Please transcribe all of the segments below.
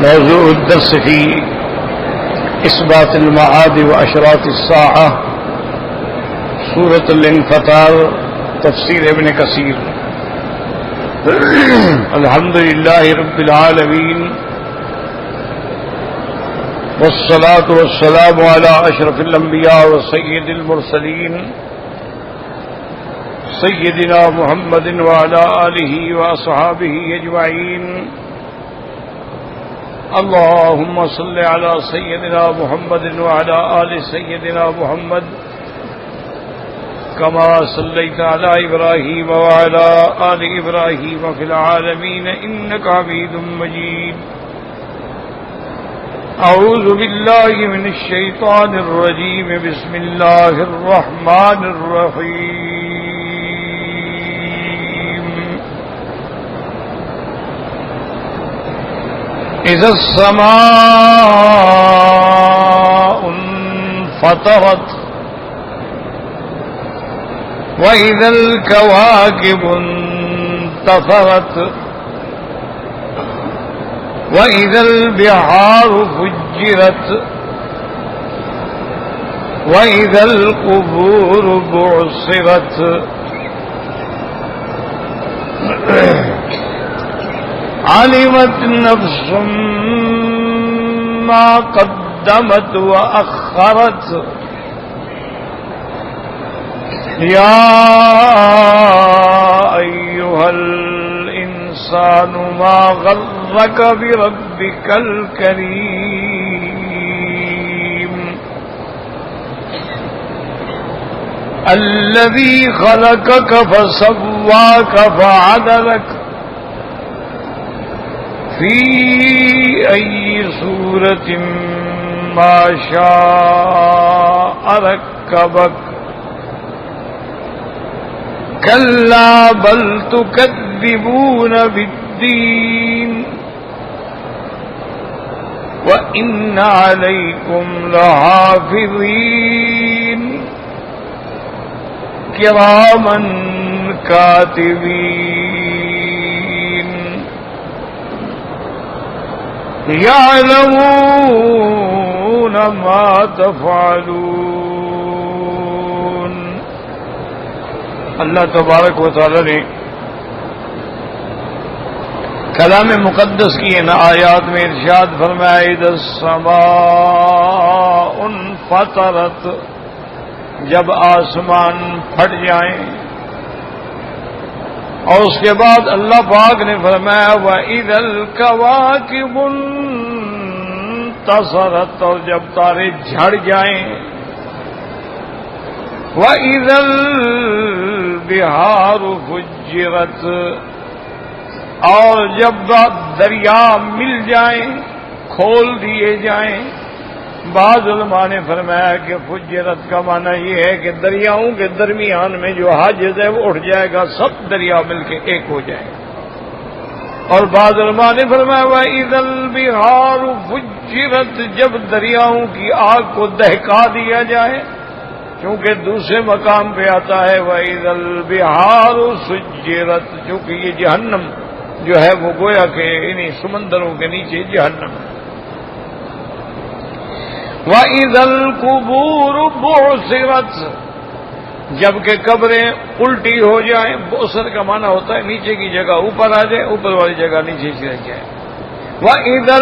موضوع الدرس في إثبات المعاد وأشراط الساعة سورة الانفطار تفسير ابن كثير. الحمد لله رب العالمين والصلاة والسلام على أشرف الأنبياء وسيد المرسلين سيدنا محمد وعلى آله وأصحابه أجمعين. اللهم صل على سيدنا محمد وعلى آل سيدنا محمد كما صليت على إبراهيم وعلى آل إبراهيم في العالمين إنك حميد مجيد. أعوذ بالله من الشيطان الرجيم. بسم الله الرحمن الرحيم. إذا السماء انفطرت وإذا الكواكب انتثرت وإذا البحار فجرت وإذا القبور بعصرت علمت نفس ما قدمت وأخرت. يا أيها الإنسان ما غرك بربك الكريم الذي خلقك فسواك فعدلك في أي صورة ما شاء ركبك. كلا بل تكذبون بالدين وإن عليكم لحافظين كراما كاتبين يعلمون ما تفعلون. اللہ تبارک و تعالی نے کلام مقدس کی ان آیات میں ارشاد فرمایا اذا السماء انفطرت، جب آسمان پھٹ جائیں، اور اس کے بعد اللہ پاک نے فرمایا وَإِذَا الْكَوَاكِبُ انتَثَرَتْ، اور جب تارے جھڑ جائیں، وَإِذَا الْبِحَارُ فُجِّرَتْ، اور جب دریا مل جائیں، کھول دیے جائیں. بعض علماء نے فرمایا کہ فجرت کا معنی یہ ہے کہ دریاؤں کے درمیان میں جو حاجز ہے وہ اٹھ جائے گا، سب دریا مل کے ایک ہو جائیں. اور بعض علماء نے فرمایا وَإِذَا الْبِحَارُ فُجِّرَتْ، جب دریاؤں کی آگ کو دہکا دیا جائے، چونکہ دوسرے مقام پہ آتا ہے وَإِذَا الْبِحَارُ سُجِّرَتْ، چونکہ یہ جہنم جو ہے وہ گویا کہ انہیں سمندروں کے نیچے جہنم ہے. وَإِذَا الْقُبُورُ بُعْثِرَتْ، جبکہ قبریں الٹی ہو جائیں. بؤثر کا معنی ہوتا ہے نیچے کی جگہ اوپر آ جائے، اوپر والی جگہ نیچے سے رہ جائے. وَإِذَا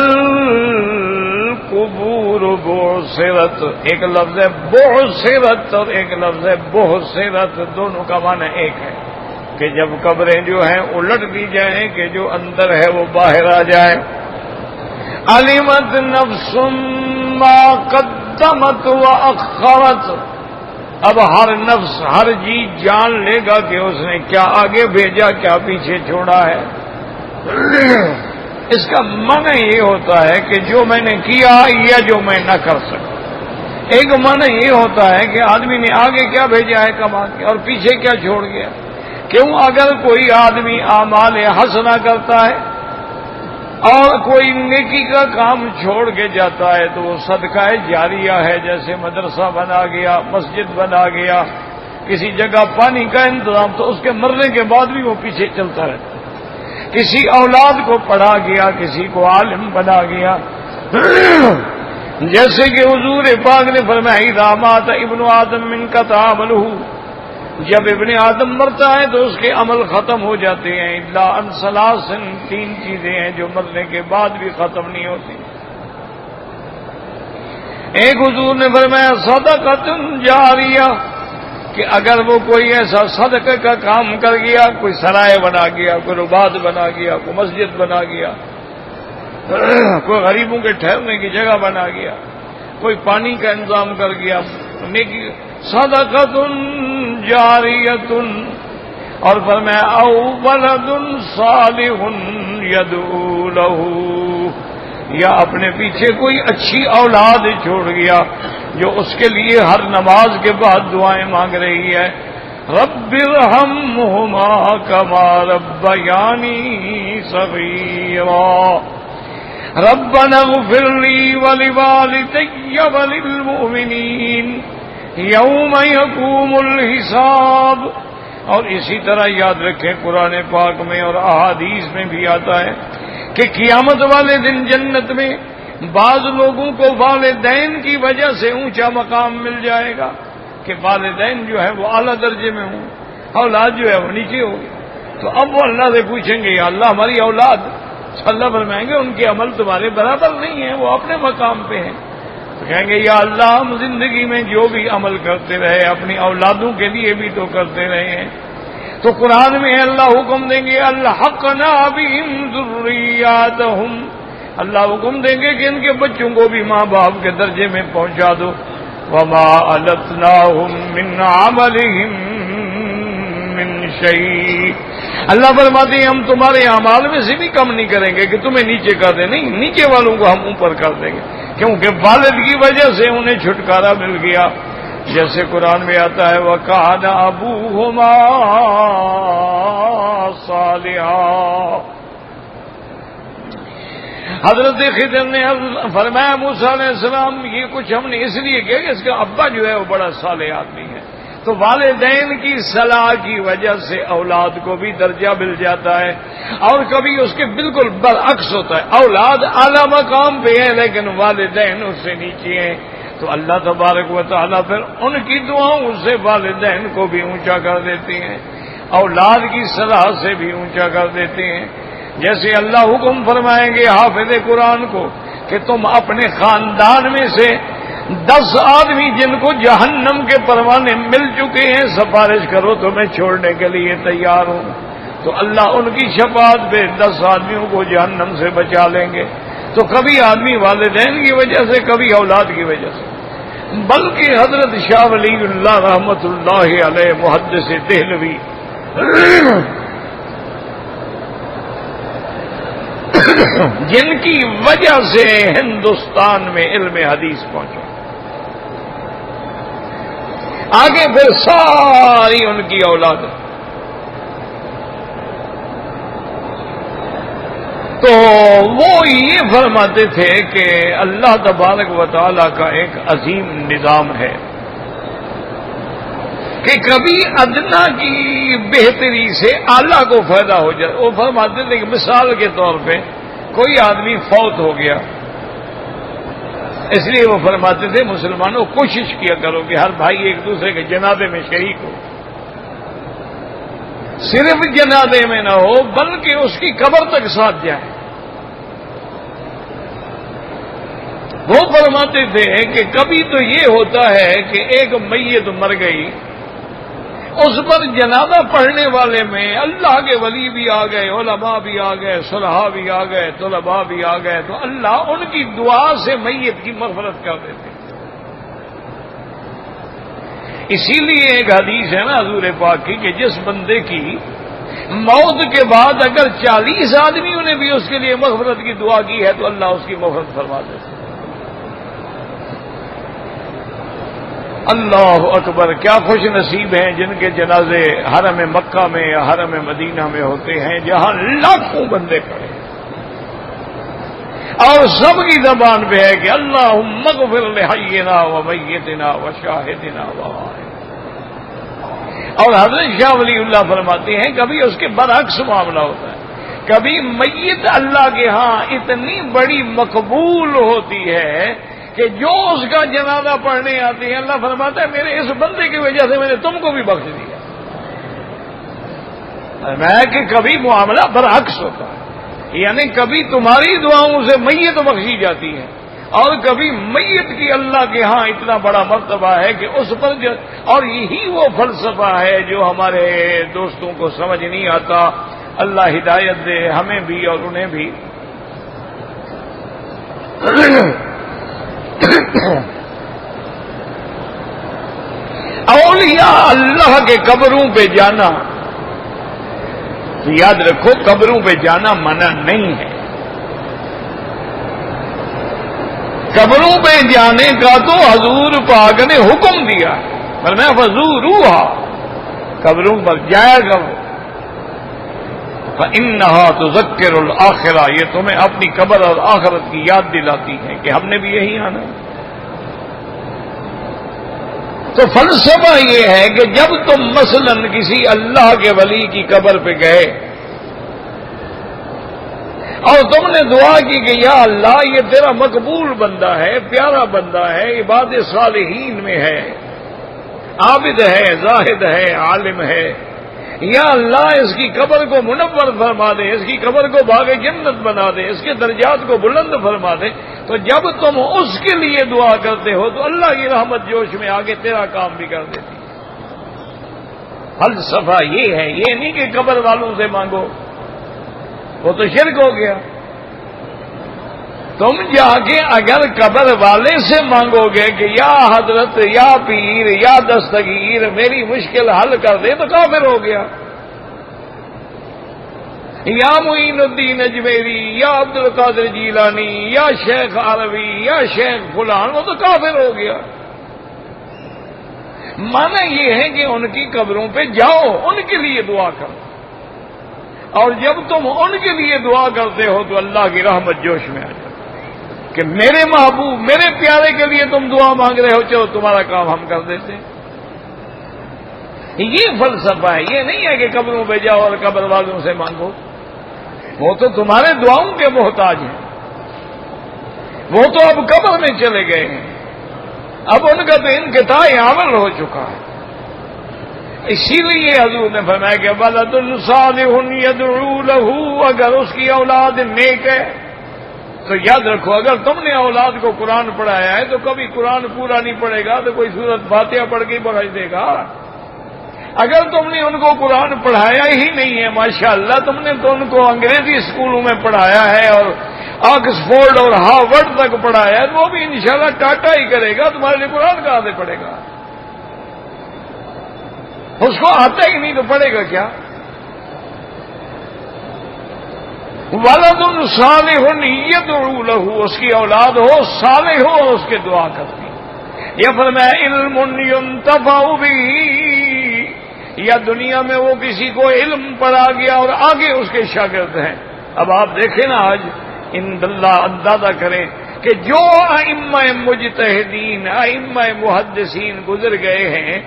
الْقُبُورُ بُعْثِرَتْ، ایک لفظ ہے بُعْثِرَتْ اور ایک لفظ ہے بُحْثِرَتْ، دونوں کا معنی ایک ہے کہ جب قبریں جو ہیں الٹ دی جائیں کہ جو اندر ہے وہ باہر آ جائے. علمت نفس ما قدمت وأخرت، اب ہر نفس، ہر جی جان لے گا کہ اس نے کیا آگے بھیجا، کیا پیچھے چھوڑا ہے. اس کا معنی یہ ہوتا ہے کہ جو میں نے کیا یا جو میں نہ کر سکا. ایک معنی یہ ہوتا ہے کہ آدمی نے آگے کیا بھیجا ہے کما کے اور پیچھے کیا چھوڑ گیا. کیوں؟ اگر کوئی آدمی اعمال حسنہ کرتا ہے اور کوئی نیکی کا کام چھوڑ کے جاتا ہے تو وہ صدقہ جاریہ ہے، جیسے مدرسہ بنا گیا، مسجد بنا گیا، کسی جگہ پانی کا انتظام، تو اس کے مرنے کے بعد بھی وہ پیچھے چلتا رہتا ہے. کسی اولاد کو پڑھا گیا، کسی کو عالم بنا گیا، جیسے کہ حضور پاک نے فرمایا اذا مات ابن آدم انقطع عملہ، جب ابن آدم مرتا ہے تو اس کے عمل ختم ہو جاتے ہیں، الا ان ثلاث، 3 چیزیں ہیں جو مرنے کے بعد بھی ختم نہیں ہوتی۔ ایک حضور نے فرمایا صدقۃ جاریہ، کہ اگر وہ کوئی ایسا صدقہ کا کام کر گیا، کوئی سرائے بنا گیا، کوئی رباط بنا گیا، کوئی مسجد بنا گیا، کوئی غریبوں کے ٹھہرنے کی جگہ بنا گیا، کوئی پانی کا انتظام کر گیا، نیکی صدقۃ جاریۃ، اور فرمایا او ولد صالح یدعو لہ، یا اپنے پیچھے کوئی اچھی اولاد چھوڑ گیا جو اس کے لیے ہر نماز کے بعد دعائیں مانگ رہی ہے، رب ارحمہما کما ربیانی صغیرا، ربنا اغفر لی ولوالدی وللمؤمنین یوم یقوم الحساب۔ اور اسی طرح یاد رکھیں قرآن پاک میں اور احادیث میں بھی آتا ہے کہ قیامت والے دن جنت میں بعض لوگوں کو والدین کی وجہ سے اونچا مقام مل جائے گا، کہ والدین جو ہے وہ اعلیٰ درجے میں ہوں، اولاد جو ہے وہ نیچے ہوگی۔ تو اب وہ اللہ سے پوچھیں گے یا اللہ ہماری اولاد، اللہ فرمائیں گے ان کے عمل تمہارے برابر نہیں ہیں، وہ اپنے مقام پہ ہیں۔ تو کہیں گے یا اللہ ہم زندگی میں جو بھی عمل کرتے رہے اپنی اولادوں کے لیے بھی تو کرتے رہے ہیں۔ تو قرآن میں اللہ حکم دیں گے الحقنا بہم ذریاتہم، اللہ حکم دیں گے کہ ان کے بچوں کو بھی ماں باپ کے درجے میں پہنچا دو، وما التناہم من عملہم من شیء، اللہ فرماتے ہیں ہم تمہارے اعمال میں سے بھی کم نہیں کریں گے کہ تمہیں نیچے کر دیں، نہیں، نیچے والوں کو ہم اوپر کر دیں گے، کیونکہ والد کی وجہ سے انہیں چھٹکارا مل گیا۔ جیسے قرآن میں آتا ہے وَكَانَ أَبُوهُمَا صَالِحًا، حضرت خضر نے فرمایا موسیٰ علیہ السلام یہ کچھ ہم نے اس لیے کیا کہ اس کا ابا جو ہے وہ بڑا صالح آدمی ہے۔ تو والدین کی صلاح کی وجہ سے اولاد کو بھی درجہ مل جاتا ہے، اور کبھی اس کے بالکل برعکس ہوتا ہے، اولاد اعلیٰ مقام پہ ہے لیکن والدین اس سے نیچے ہیں، تو اللہ تبارک و تعالیٰ پھر ان کی دعاؤں سے والدین کو بھی اونچا کر دیتے ہیں، اولاد کی صلاح سے بھی اونچا کر دیتے ہیں۔ جیسے اللہ حکم فرمائیں گے حافظ قرآن کو کہ تم اپنے خاندان میں سے 10 آدمی جن کو جہنم کے پروانے مل چکے ہیں سفارش کرو تو میں چھوڑنے کے لیے تیار ہوں، تو اللہ ان کی شفاعت پہ 10 آدمیوں کو جہنم سے بچا لیں گے۔ تو کبھی آدمی والدین کی وجہ سے، کبھی اولاد کی وجہ سے، بلکہ حضرت شاہ ولی اللہ رحمت اللہ علیہ محدث دہلوی جن کی وجہ سے ہندوستان میں علم حدیث پہنچا، آگے پھر ساری ان کی اولاد، تو وہ یہ فرماتے تھے کہ اللہ تبارک و تعالیٰ کا ایک عظیم نظام ہے کہ کبھی ادنا کی بہتری سے اعلیٰ کو فائدہ ہو جائے۔ وہ فرماتے تھے کہ مثال کے طور پہ کوئی آدمی فوت ہو گیا، اس لیے وہ فرماتے تھے مسلمانوں کوشش کیا کرو کہ ہر بھائی ایک دوسرے کے جنازے میں شریک ہو، صرف جنازے میں نہ ہو بلکہ اس کی قبر تک ساتھ جائے۔ وہ فرماتے تھے کہ کبھی تو یہ ہوتا ہے کہ ایک میت مر گئی، اس پر جنازہ پڑھنے والے میں اللہ کے ولی بھی آ گئے، علماء بھی آ گئے، صلحاء بھی آ گئے، طلباء بھی آ گئے، تو اللہ ان کی دعا سے میت کی مغفرت کر دیتے۔ اسی لیے ایک حدیث ہے نا حضور پاک کی کہ جس بندے کی موت کے بعد اگر 40 آدمیوں نے بھی اس کے لیے مغفرت کی دعا کی ہے تو اللہ اس کی مغفرت فرما دیتے۔ اللہ اکبر، کیا خوش نصیب ہیں جن کے جنازے حرم مکہ میں یا حرم مدینہ میں ہوتے ہیں جہاں لاکھوں بندے کھڑے ہیں، اور سب کی زبان پہ ہے کہ اللہم اغفر لحینا و میتنا و شاہدنا و غائبنا۔ اور حضرت شاہ ولی اللہ فرماتے ہیں کبھی اس کے برعکس معاملہ ہوتا ہے کبھی میت اللہ کے ہاں اتنی بڑی مقبول ہوتی ہے کہ جو اس کا جنازہ پڑھنے آتی ہے اللہ فرماتا ہے میرے اس بندے کی وجہ سے میں نے تم کو بھی بخش دیا. میں کہ کبھی معاملہ برعکس ہوتا ہے، یعنی کبھی تمہاری دعاؤں سے میت بخشی جاتی ہے اور کبھی میت کی اللہ کے ہاں اتنا بڑا مرتبہ ہے کہ اس پر اور یہی وہ فلسفہ ہے جو ہمارے دوستوں کو سمجھ نہیں آتا. اللہ ہدایت دے ہمیں بھی اور انہیں بھی. اولیاء اللہ کے قبروں پہ جانا، یاد رکھو قبروں پہ جانا منع نہیں ہے. قبروں پہ جانے کا تو حضور پاک نے حکم دیا، فرمایا فزوروہا، قبروں پر جایا کرو. فإنہا تذکر الآخرہ، یہ تمہیں اپنی قبر اور آخرت کی یاد دلاتی ہے کہ ہم نے بھی یہی آنا. تو فلسفہ یہ ہے کہ جب تم مثلا کسی اللہ کے ولی کی قبر پہ گئے اور تم نے دعا کی کہ یا اللہ یہ تیرا مقبول بندہ ہے، پیارا بندہ ہے، عباد صالحین میں ہے، عابد ہے، زاہد ہے، عالم ہے، یا اللہ اس کی قبر کو منور فرما دے، اس کی قبر کو باغ جنت بنا دے، اس کے درجات کو بلند فرما دے. تو جب تم اس کے لیے دعا کرتے ہو تو اللہ کی رحمت جوش میں آگے تیرا کام بھی کر دیتی. فلسفہ یہ ہے، یہ نہیں کہ قبر والوں سے مانگو، وہ تو شرک ہو گیا. تم جا کے اگر قبر والے سے مانگو گے کہ یا حضرت، یا پیر، یا دستگیر میری مشکل حل کر دے، تو کافر ہو گیا. یا معین الدین اجمیری، یا عبد القادر جیلانی، یا شیخ عربی، یا شیخ فلان، وہ تو کافر ہو گیا. مانا یہ ہے کہ ان کی قبروں پہ جاؤ، ان کے لیے دعا کرو، اور جب تم ان کے لیے دعا کرتے ہو تو اللہ کی رحمت جوش میں آ جاتی کہ میرے محبوب، میرے پیارے کے لیے تم دعا مانگ رہے ہو، چلو تمہارا کام ہم کر دیتے. یہ فلسفہ ہے، یہ نہیں ہے کہ قبروں پہ جاؤ اور قبر والوں سے مانگو. وہ تو تمہارے دعاؤں کے محتاج ہیں، وہ تو اب قبر میں چلے گئے ہیں، اب ان کا تو انقطاع عمل ہو چکا ہے. اسی لیے حضور نے فرمایا کہ ولد صالح یدعو لہ، اگر اس کی اولاد نیک ہے تو یاد رکھو اگر تم نے اولاد کو قرآن پڑھایا ہے تو کبھی قرآن پورا نہیں پڑھے گا تو کوئی سورت فاتحہ پڑھ کے بخش دے گا. اگر تم نے ان کو قرآن پڑھایا ہی نہیں ہے، ماشاءاللہ تم نے تو ان کو انگریزی اسکولوں میں پڑھایا ہے اور آکسفورڈ اور ہارورڈ تک پڑھایا ہے، تو وہ بھی انشاءاللہ ٹاٹا ہی کرے گا، تمہارے لیے قرآن کہاں سے پڑھے گا؟ اس کو آتا ہی نہیں تو پڑھے گا کیا؟ ولد صالح یدعو لہ، اس کی اولاد ہو، صالح ہو اور اس کے دعا کرتی. یا فرمایا علم ينتفع به، یا دنیا میں وہ کسی کو علم پڑھا گیا اور آگے اس کے شاگرد ہیں. اب آپ دیکھیں نا آج ان اللہ اندازہ کریں کہ جو ائمہ مجتہدین، ائمہ محدثین گزر گئے ہیں،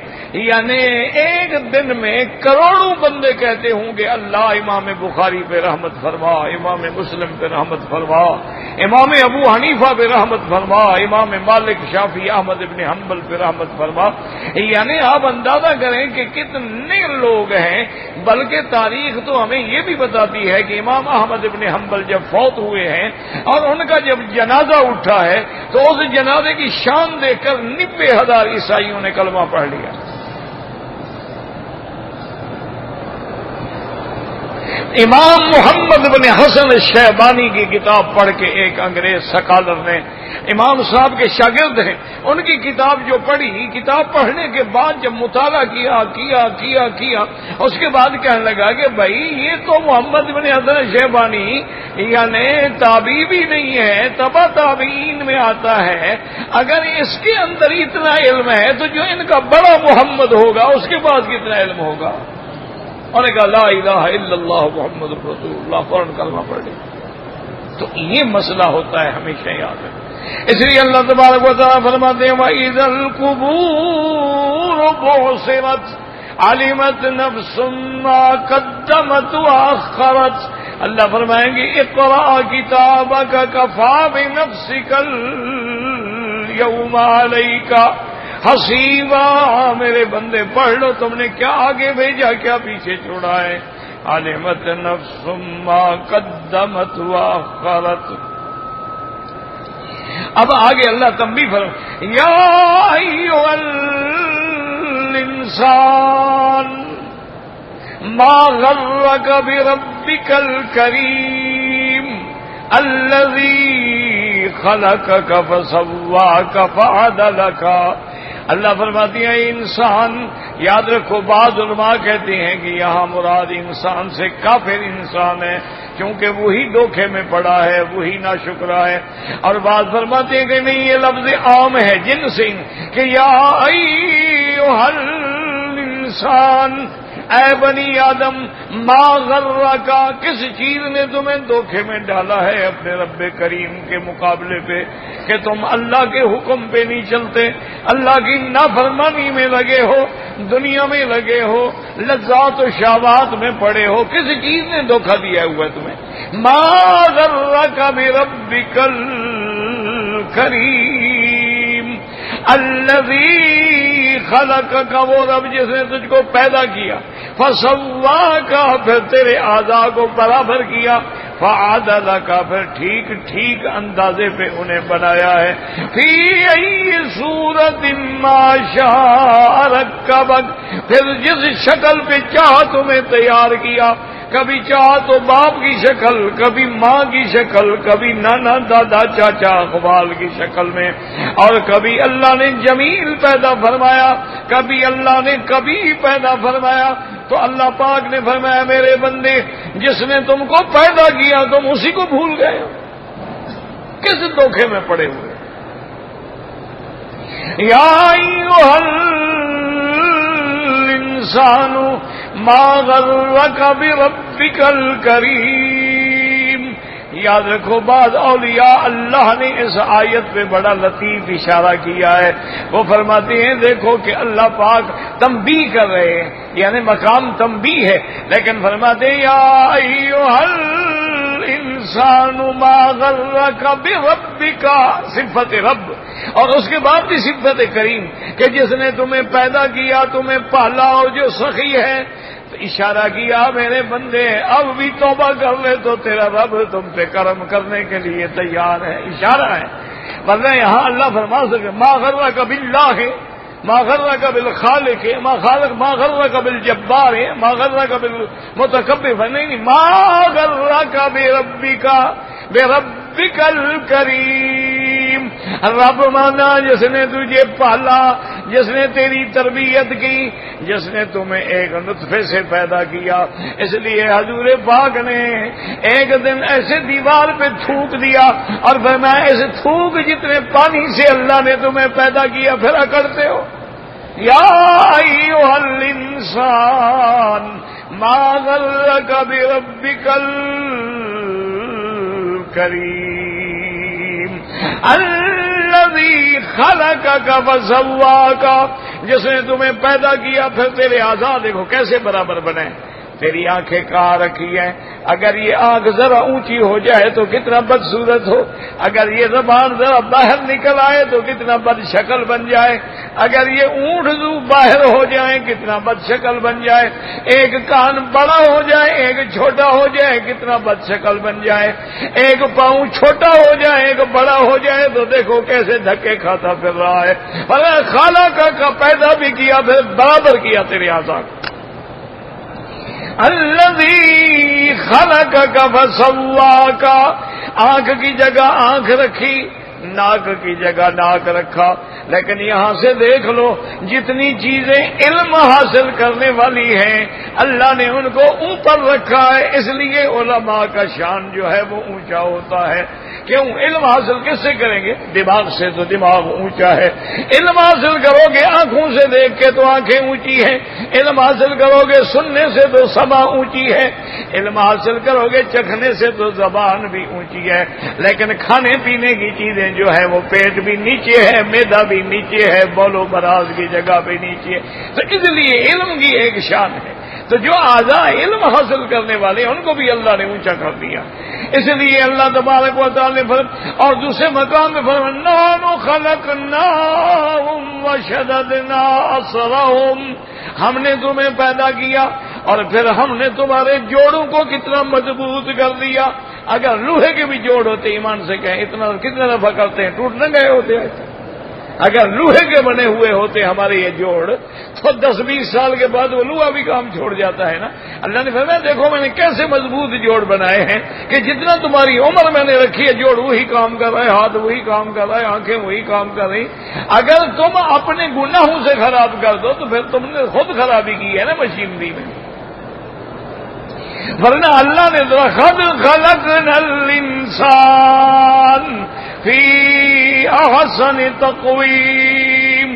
یعنی ایک دن میں کروڑوں بندے کہتے ہوں گے اللہ امام بخاری پہ رحمت فرما، امام مسلم پہ رحمت فرما، امام ابو حنیفہ پہ رحمت فرما، امام مالک، شافعی، احمد ابن حنبل پہ رحمت فرما. یعنی آپ اندازہ کریں کہ کتنے لوگ ہیں. بلکہ تاریخ تو ہمیں یہ بھی بتاتی ہے کہ امام احمد ابن حنبل جب فوت ہوئے ہیں اور ان کا جب جنازہ اٹھا ہے تو اس جنازے کی شان دیکھ کر 90,000 عیسائیوں نے کلمہ پڑھ لیا. امام محمد بن حسن الشیبانی کی کتاب پڑھ کے ایک انگریز سکالر نے، امام صاحب کے شاگرد ہیں، ان کی کتاب جو پڑھی، کتاب پڑھنے کے بعد جب مطالعہ کیا اس کے بعد کہنے لگا کہ بھائی یہ تو محمد بن حسن الشیبانی یعنی تابعی بھی نہیں ہے، تبع تابعین میں آتا ہے. اگر اس کے اندر اتنا علم ہے تو جو ان کا بڑا محمد ہوگا اس کے پاس کتنا علم ہوگا؟ اور نے کہا لا الہ الا اللہ محمد رسول اللہ، فوراً کلمہ پڑھ لی. تو یہ مسئلہ ہوتا ہے، ہمیشہ یاد رکھیں. اس لیے اللہ تبارک و تعالیٰ فرماتے ہیں وَإِذَا الْقُبُورُ بُعْثِرَتْ عَلِمَتْ نَفْسٌ مَّا قَدَّمَتْ وَأَخَّرَتْ. اللہ فرمائیں گے اقرا کتابک کفا بنفسک اليوم علیک حسیبا، میرے بندے پڑھ لو تم نے کیا آگے بھیجا کیا پیچھے چھوڑا ہے. علمت نفس ما قدمت واخرت. اب آگے اللہ تنبیہ فرمائے یا ایھا الانسان ما غرک بربک الکریم الذی خلقک فسواک فعدلک. اللہ فرماتی ہے انسان، یاد رکھو بعض علماء کہتے ہیں کہ یہاں مراد انسان سے کافر انسان ہے کیونکہ وہی دھوکے میں پڑا ہے، وہی ناشکرا ہے. اور بعض فرماتے ہیں کہ نہیں یہ لفظ عام ہے جن سے کہ یا ایھا الانسان اے بنی آدم ما غرک، کس چیز نے تمہیں دھوکے میں ڈالا ہے اپنے رب کریم کے مقابلے پہ کہ تم اللہ کے حکم پہ نہیں چلتے، اللہ کی نافرمانی میں لگے ہو، دنیا میں لگے ہو، لذات و شہوات میں پڑے ہو. کس چیز نے دھوکہ دیا ہوا ہے تمہیں؟ ما غرک بربک الکریم الذی خلقک، وہ رب جس نے تجھ کو پیدا کیا، فسواک، پھر تیرے اعضاء کو برابر کیا، فعدلک، پھر ٹھیک ٹھیک اندازے پہ انہیں بنایا ہے. فی ای صورت ما شاء رکبک، پھر جس شکل پہ چاہا تمہیں تیار کیا، کبھی چاہا تو باپ کی شکل، کبھی ماں کی شکل، کبھی نانا دادا چاچا اقبال کی شکل میں، اور کبھی اللہ نے جمیل پیدا فرمایا، کبھی اللہ نے کبھی پیدا فرمایا. تو اللہ پاک نے فرمایا میرے بندے جس نے تم کو پیدا کیا تم اسی کو بھول گئے ہو، کس دھوکے میں پڑے ہوئے. یا ایھا الانسان ما غرک بربک الکریم. یاد رکھو بعض اولیاء اللہ نے اس آیت پہ بڑا لطیف اشارہ کیا ہے. وہ فرماتے ہیں دیکھو کہ اللہ پاک تنبیہ کر رہے ہیں، یعنی مقام تنبیہ ہے، لیکن فرماتے ہیں یا ایھا الانسان ما غرک بربک، صفت رب، اور اس کے بعد بھی صفت کریم کہ جس نے تمہیں پیدا کیا، تمہیں پالا، اور جو سخی ہے. اشارہ کیا میرے بندے اب بھی توبہ کر لے تو تیرا رب تم پہ کرم کرنے کے لیے تیار ہے. اشارہ ہے، ورنہ یہاں اللہ فرما سکے ما غرک باللہ، ما غرک بالخالق، ما غرک بالجبار، ما غرک بالمتکبر، نہیں، ما غرک بربک الکریم. رب مانا جس نے تجھے پالا، جس نے تیری تربیت کی، جس نے تمہیں ایک نطفے سے پیدا کیا. اس لیے حضور پاک نے ایک دن ایسے دیوار پہ تھوک دیا اور فرمایا اس تھوک جتنے پانی سے اللہ نے تمہیں پیدا کیا پھر اکڑتے ہو. یا ایھا الانسان ما غرک بربک الکریم الذی خلقک فسواک، جس نے تمہیں پیدا کیا پھر تیرے اعضاء دیکھو کیسے برابر بنے. تیری آنکھیں کہاں رکھی ہیں؟ اگر یہ آنکھ ذرا اونچی ہو جائے تو کتنا بدصورت ہو، اگر یہ زبان ذرا باہر نکل آئے تو کتنا بد شکل بن جائے، اگر یہ اونٹ باہر ہو جائے کتنا بد شکل بن جائے، ایک کان بڑا ہو جائے ایک چھوٹا ہو جائے کتنا بد شکل بن جائے، ایک پاؤں چھوٹا ہو جائے ایک بڑا ہو جائے تو دیکھو کیسے دھکے کھاتا پھر رہا ہے. پر خالق کا پیدا بھی کیا پھر برابر کیا تیرے اعضاء کو. الذی خلقک فسواک، آنکھ کی جگہ آنکھ رکھی، ناک کی جگہ ناک رکھا. لیکن یہاں سے دیکھ لو جتنی چیزیں علم حاصل کرنے والی ہیں اللہ نے ان کو اوپر رکھا ہے، اس لیے علماء کا شان جو ہے وہ اونچا ہوتا ہے. کیوں؟ علم حاصل کس سے کریں گے؟ دماغ سے، تو دماغ اونچا ہے. علم حاصل کرو گے آنکھوں سے دیکھ کے تو آنکھیں اونچی ہیں، علم حاصل کرو گے سننے سے تو سمع اونچی ہے، علم حاصل کرو گے چکھنے سے تو زبان بھی اونچی ہے. لیکن کھانے پینے کی چیزیں جو ہے وہ پیٹ بھی نیچے ہے، معدہ بھی نیچے ہے، بول و براز کی جگہ بھی نیچے ہے. تو اس لیے علم کی ایک شان ہے. تو جو اعضاء علم حاصل کرنے والے ان کو بھی اللہ نے اونچا کر دیا. اس لیے اللہ تبارک و تعالی نے اور دوسرے مقام میں فرمایا نحن خلقناہم وشددنا اسرہم، ہم نے تمہیں پیدا کیا اور پھر ہم نے تمہارے جوڑوں کو کتنا مضبوط کر دیا. اگر لوہے کے بھی جوڑ ہوتے ایمان سے کہیں اتنا کتنا دفعہ کرتے ہیں ٹوٹ نہ گئے ہوتے ہیں. اگر لوہے کے بنے ہوئے ہوتے ہمارے یہ جوڑ تو 10-20 سال کے بعد وہ لوہا بھی کام چھوڑ جاتا ہے نا. اللہ نے فرمایا دیکھو میں نے کیسے مضبوط جوڑ بنائے ہیں کہ جتنا تمہاری عمر میں نے رکھی ہے جوڑ وہی کام کر رہا ہے، ہاتھ وہی کام کر رہا ہے، آنکھیں وہی کام کر رہی. اگر تم اپنے گناہوں سے خراب کر دو تو پھر تم نے خود خرابی کی ہے نا مشینری میں. ورنہ اللہ نے خود خلقنا الانسان فی احسن تقویم.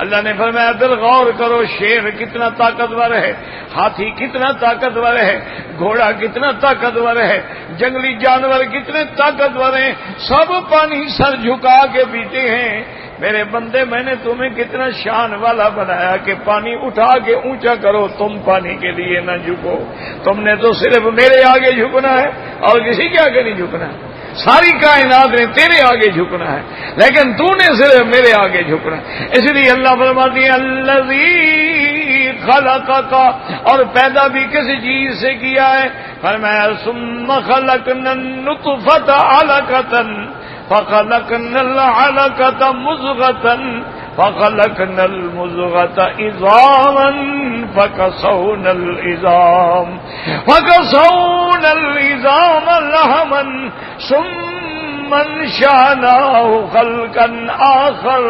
اللہ نے فرمایا دل غور کرو شیر کتنا طاقتور ہے، ہاتھی کتنا طاقتور ہے، گھوڑا کتنا طاقتور ہے، جنگلی جانور کتنے طاقتور ہیں، سب پانی سر جھکا کے پیتے ہیں. میرے بندے میں نے تمہیں کتنا شان والا بنایا کہ پانی اٹھا کے اونچا کرو، تم پانی کے لیے نہ جھکو. تم نے تو صرف میرے آگے جھکنا ہے اور کسی کے آگے نہیں جھکنا ہے. ساری کائنات نے تیرے آگے جھکنا ہے لیکن تو نے صرف میرے آگے جھکنا ہے. اس لیے اللہ فرماتے ہیں الذی خلقک، اور پیدا بھی کسی چیز سے کیا ہے. فرمایا ثم خلقنا النطفة علقة فخلقنا العلقة مضغة فخلقنا المضغة عظاما فكسونا العظام لحما ثم انشأناه خلقا آخر.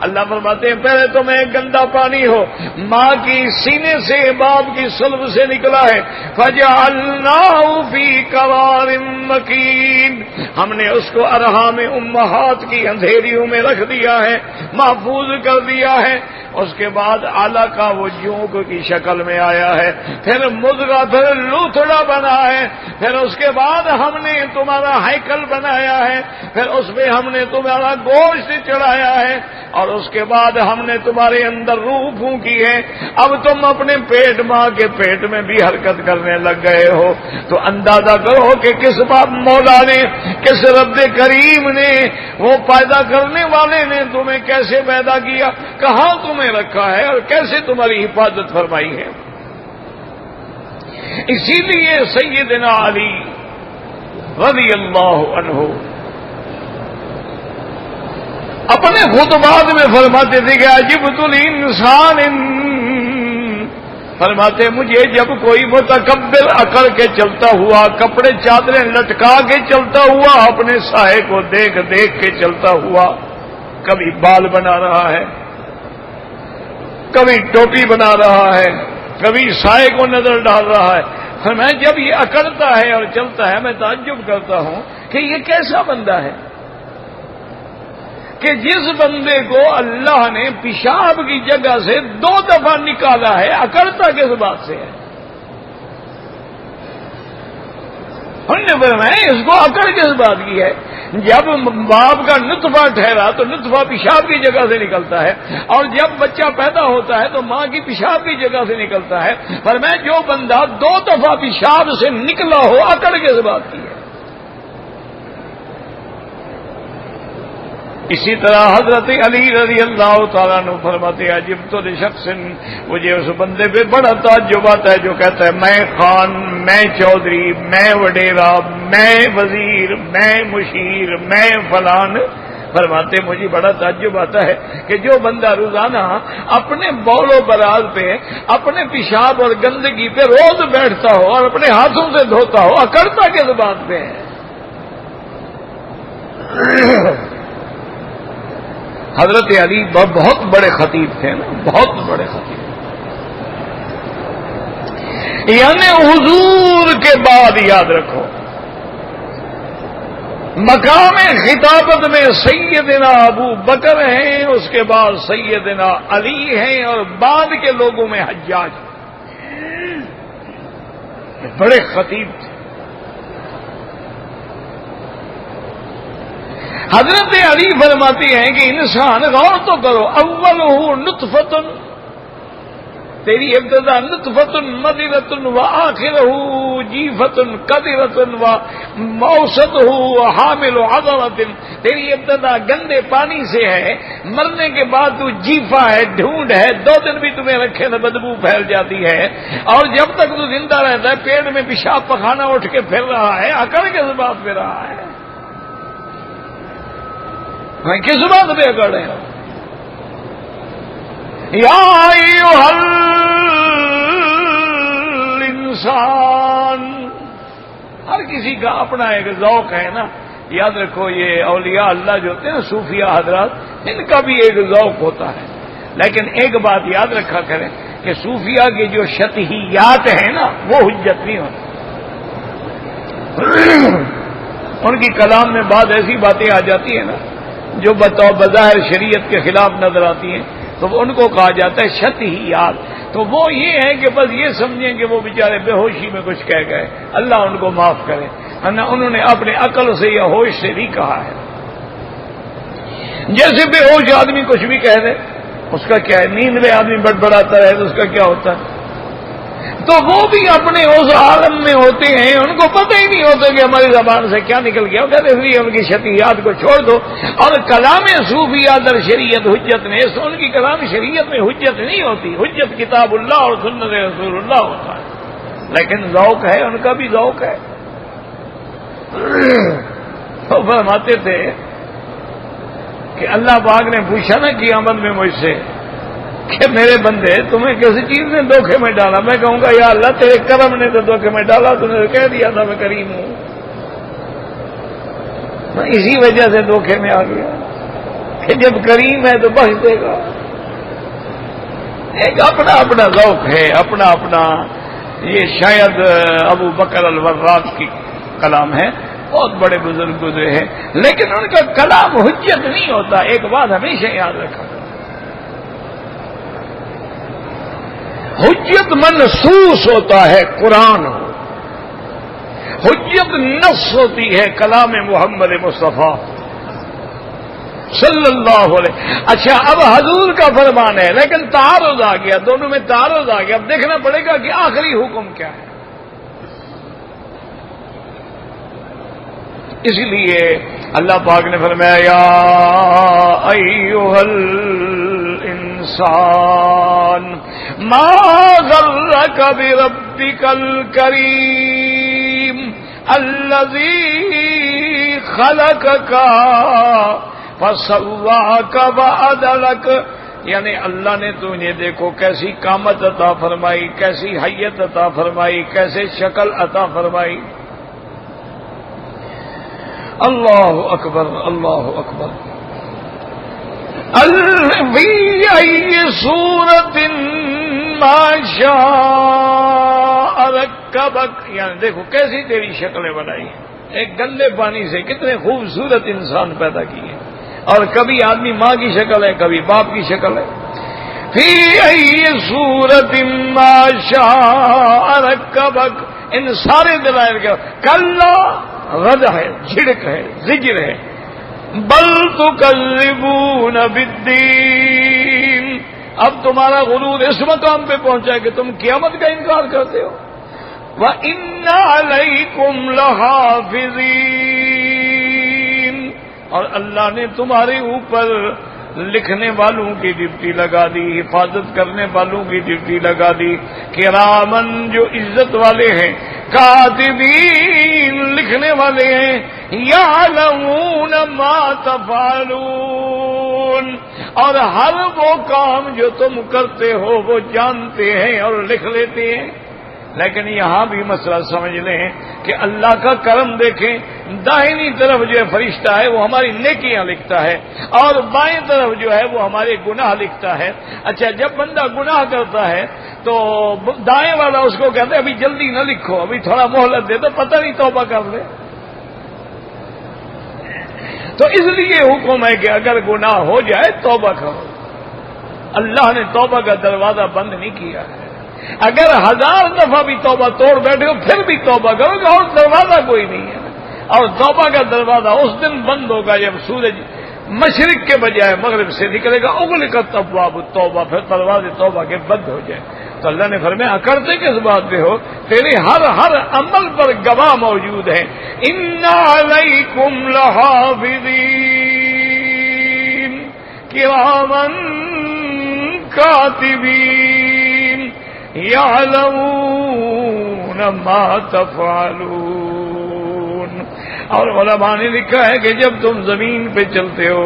اللہ فرماتے ہیں پہلے تمہیں ایک گندا پانی ہو، ماں کی سینے سے باپ کی صلب سے نکلا ہے، فجعلناه فی قرار مکین، ہم نے اس کو ارحام امہات کی اندھیریوں میں رکھ دیا ہے، محفوظ کر دیا ہے. اس کے بعد آلہ کا وہ جونک کی شکل میں آیا ہے، پھر مضغہ، پھر لوتھڑا بنا ہے، پھر اس کے بعد ہم نے تمہارا ہیکل بنایا ہے، پھر اس میں ہم نے تمہارا گوشت چڑھایا ہے، اور اس کے بعد ہم نے تمہارے اندر روح پھونکی ہے. اب تم اپنے پیٹ ماں کے پیٹ میں بھی حرکت کرنے لگ گئے ہو. تو اندازہ کرو کہ کس باب مولا نے، کس رب کریم نے، وہ پیدا کرنے والے نے تمہیں کیسے پیدا کیا، کہاں تمہیں رکھا ہے اور کیسے تمہاری حفاظت فرمائی ہے. اسی لیے سیدنا علی رضی اللہ عنہ اپنے خطبات میں فرماتے تھے کہ عجبت الانسان، فرماتے مجھے جب کوئی متکبر اکڑ کے چلتا ہوا، کپڑے چادریں لٹکا کے چلتا ہوا، اپنے سائے کو دیکھ دیکھ کے چلتا ہوا، کبھی بال بنا رہا ہے، کبھی ٹوپی بنا رہا ہے، کبھی سائے کو نظر ڈال رہا ہے. میں جب یہ اکڑتا ہے اور چلتا ہے میں تعجب کرتا ہوں کہ یہ کیسا بندہ ہے کہ جس بندے کو اللہ نے پیشاب کی جگہ سے 2 دفعہ نکالا ہے، اکڑتا کس بات سے ہے؟ اس کو اکڑ کس بات کی ہے؟ جب باپ کا نطفہ ٹھہرا تو نطفہ پیشاب کی جگہ سے نکلتا ہے، اور جب بچہ پیدا ہوتا ہے تو ماں کی پیشاب کی جگہ سے نکلتا ہے. پر میں جو بندہ 2 دفعہ پیشاب سے نکلا ہو، اکڑ کس بات کی ہے؟ اسی طرح حضرت علی رضی اللہ تعالیٰ عنہ فرماتے ہیں عجبت لشخص، مجھے اس بندے پہ بڑا تعجب آتا ہے جو کہتا ہے میں خان، میں چودھری، میں وڈیرا، میں وزیر، میں مشیر، میں فلان. فرماتے مجھے بڑا تعجب آتا ہے کہ جو بندہ روزانہ اپنے بول و براز پہ، اپنے پیشاب اور گندگی پہ روز بیٹھتا ہو اور اپنے ہاتھوں سے دھوتا ہو، اکڑتا کس بات پہ ہے؟ حضرت علی بہت بڑے خطیب تھے نا، بہت بڑے خطیب. یعنی حضور کے بعد یاد رکھو مقام خطابت میں سیدنا ابو بکر ہیں، اس کے بعد سیدنا علی ہیں، اور بعد کے لوگوں میں حجاج بڑے خطیب تھے. حضرت علی فرماتی ہیں کہ انسان غور تو کرو، اول نطفتن، تیری ابتدا نطفۃ مضغۃ وآخرہ جیفۃ قدرۃ وموسطہ حامل عضلۃ، تیری ابتدا گندے پانی سے ہے، مرنے کے بعد تو جیفا ہے، ڈھونڈ ہے، 2 دن بھی تمہیں رکھے تو بدبو پھیل جاتی ہے، اور جب تک تو زندہ رہتا ہے پیٹ میں پیشاب پخانا اٹھ کے پھر رہا ہے، اکڑ کس بات پہ رہا ہے؟ میں کس بات پہ اکڑ رہے ہوں؟ یا ایھا الانسان، ہر کسی کا اپنا ایک ذوق ہے نا، یاد رکھو یہ اولیاء اللہ جو ہوتے ہیں نا، صوفیاء حضرات، ان کا بھی ایک ذوق ہوتا ہے، لیکن ایک بات یاد رکھا کریں کہ صوفیاء کی جو شطحیات ہیں نا وہ حجت نہیں ہوتی، ان کی کلام میں بعض ایسی باتیں آ جاتی ہیں نا جو بظاہر شریعت کے خلاف نظر آتی ہیں، تو ان کو کہا جاتا ہے شطحیات۔ تو وہ یہ ہے کہ بس یہ سمجھیں کہ وہ بیچارے بے ہوشی میں کچھ کہہ گئے، اللہ ان کو معاف کرے، ورنہ انہوں نے اپنے عقل سے یا ہوش سے نہیں کہا ہے۔ جیسے بے ہوش آدمی کچھ بھی کہہ دے، اس کا کیا ہے؟ نیند میں آدمی بڑبڑاتا رہے تو اس کا کیا ہوتا ہے؟ تو وہ بھی اپنے اس عالم میں ہوتے ہیں، ان کو پتہ ہی نہیں ہوتا کہ ہماری زبان سے کیا نکل گیا، اس لیے ان کی شطحیات کو چھوڑ دو۔ اور کلام صوفیہ در شریعت حجت نہیں، ان کی کلام شریعت میں حجت نہیں ہوتی، حجت کتاب اللہ اور سنت رسول اللہ ہوتا ہے، لیکن ذوق ہے، ان کا بھی ذوق ہے۔ تو فرماتے تھے کہ اللہ پاک نے پوچھا نا قیامت میں مجھ سے کہ میرے بندے تمہیں کسی چیز نے دھوکے میں ڈالا؟ میں کہوں گا یا اللہ تیرے کرم نے تو دھوکے میں ڈالا، تو نے کہہ دیا تھا میں کریم ہوں، میں اسی وجہ سے دھوکے میں آ گیا کہ جب کریم ہے تو بخش دے گا۔ ایک اپنا اپنا ذوق ہے، اپنا اپنا۔ یہ شاید ابو بکر الوراد کی کلام ہے، بہت بڑے بزرگ گزرے ہیں، لیکن ان کا کلام حجت نہیں ہوتا۔ ایک بات ہمیشہ یاد رکھا، حجت منصوص ہوتا ہے قرآن، حجت نص ہوتی ہے کلام محمد مصطفیٰ صلی اللہ علیہ۔ اچھا اب حضور کا فرمان ہے لیکن تعارض آ گیا، دونوں میں تعارض آ گیا، اب دیکھنا پڑے گا کہ آخری حکم کیا ہے۔ اس لیے اللہ پاک نے فرمایا یا ایھا الانسان ما غرک بربک الکریم الذی خلقک فسواک وعدلک، یعنی اللہ نے تجھے دیکھو کیسی قامت عطا فرمائی، کیسی حیت عطا فرمائی، کیسے شکل عطا فرمائی۔ اللہ اکبر، اللہ اکبر۔ فی ای صورت ما شاء رکبک، یعنی دیکھو کیسی تیری شکلیں بنائی ہیں، ایک گندے پانی سے کتنے خوبصورت انسان پیدا کیے، اور کبھی آدمی ماں کی شکل ہے، کبھی باپ کی شکل ہے۔ فی ای صورت ما شاء رکبک، ان سارے دلائل کا کلا رد ہے، جھڑک ہے، زجر ہے۔ بل تکذبون بالدین، اب تمہارا غرور اس مقام پہ پہنچا کہ تم قیامت کا انکار کرتے ہو۔ وَإِنَّ عَلَيْكُمْ لَحَافِظِينَ، اور اللہ نے تمہارے اوپر لکھنے والوں کی ڈیوٹی لگا دی، حفاظت کرنے والوں کی ڈیوٹی لگا دی، کرامن جو عزت والے ہیں، کاتبین لکھنے والے ہیں، یعلمون ما تفعلون، اور ہر وہ کام جو تم کرتے ہو وہ جانتے ہیں اور لکھ لیتے ہیں۔ لیکن یہاں بھی مسئلہ سمجھ لیں کہ اللہ کا کرم دیکھیں، دائنی طرف جو ہے فرشتہ ہے وہ ہماری نیکیاں لکھتا ہے، اور بائیں طرف جو ہے وہ ہمارے گناہ لکھتا ہے۔ اچھا جب بندہ گناہ کرتا ہے تو دائیں والا اس کو کہتا ہے ابھی جلدی نہ لکھو، ابھی تھوڑا مہلت دے دو، پتہ نہیں توبہ کر لے۔ تو اس لیے حکم ہے کہ اگر گناہ ہو جائے توبہ کرو، اللہ نے توبہ کا دروازہ بند نہیں کیا ہے۔ اگر 1000 دفعہ بھی توبہ توڑ بیٹھے ہو پھر بھی توبہ کرو گے، اور دروازہ کوئی نہیں ہے، اور توبہ کا دروازہ اس دن بند ہوگا جب سورج مشرق کے بجائے مغرب سے نکلے گا، اغلقت ابواب التوبہ، پھر دروازے توبہ کے بند ہو جائے۔ تو اللہ نے فرمایا کرتے کس بات پہ ہو؟ تیرے ہر عمل پر گواہ موجود ہے. اِنَّ عَلَيْكُمْ لَحَافِظِينَ كِرَامًا كَاتِبِينَ يَعْلَمُونَ مَا تَفْعَلُونَ. اور علماء نے لکھا ہے کہ جب تم زمین پہ چلتے ہو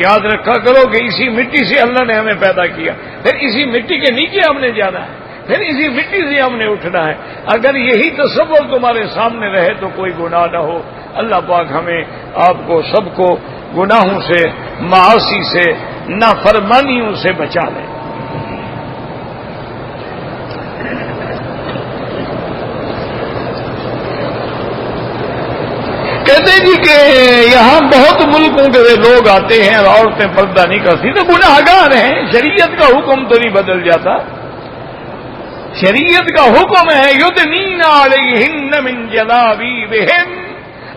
یاد رکھا کرو کہ اسی مٹی سے اللہ نے ہمیں پیدا کیا، پھر اسی مٹی کے نیچے ہم نے جانا ہے، پھر اسی مٹی سے ہم نے اٹھنا ہے. اگر یہی تصور تمہارے سامنے رہے تو کوئی گناہ نہ ہو. اللہ پاک ہمیں آپ کو سب کو گناہوں سے، معاصی سے، نافرمانیوں سے بچا لے. کہتے جی کہ یہاں بہت ملکوں کے لوگ آتے ہیں اور عورتیں پردہ نہیں کرتی تو گناہگار ہیں. شریعت کا حکم تو نہیں بدل جاتا. شریعت کا حکم ہے یدنین علیہن من جلابیبہن.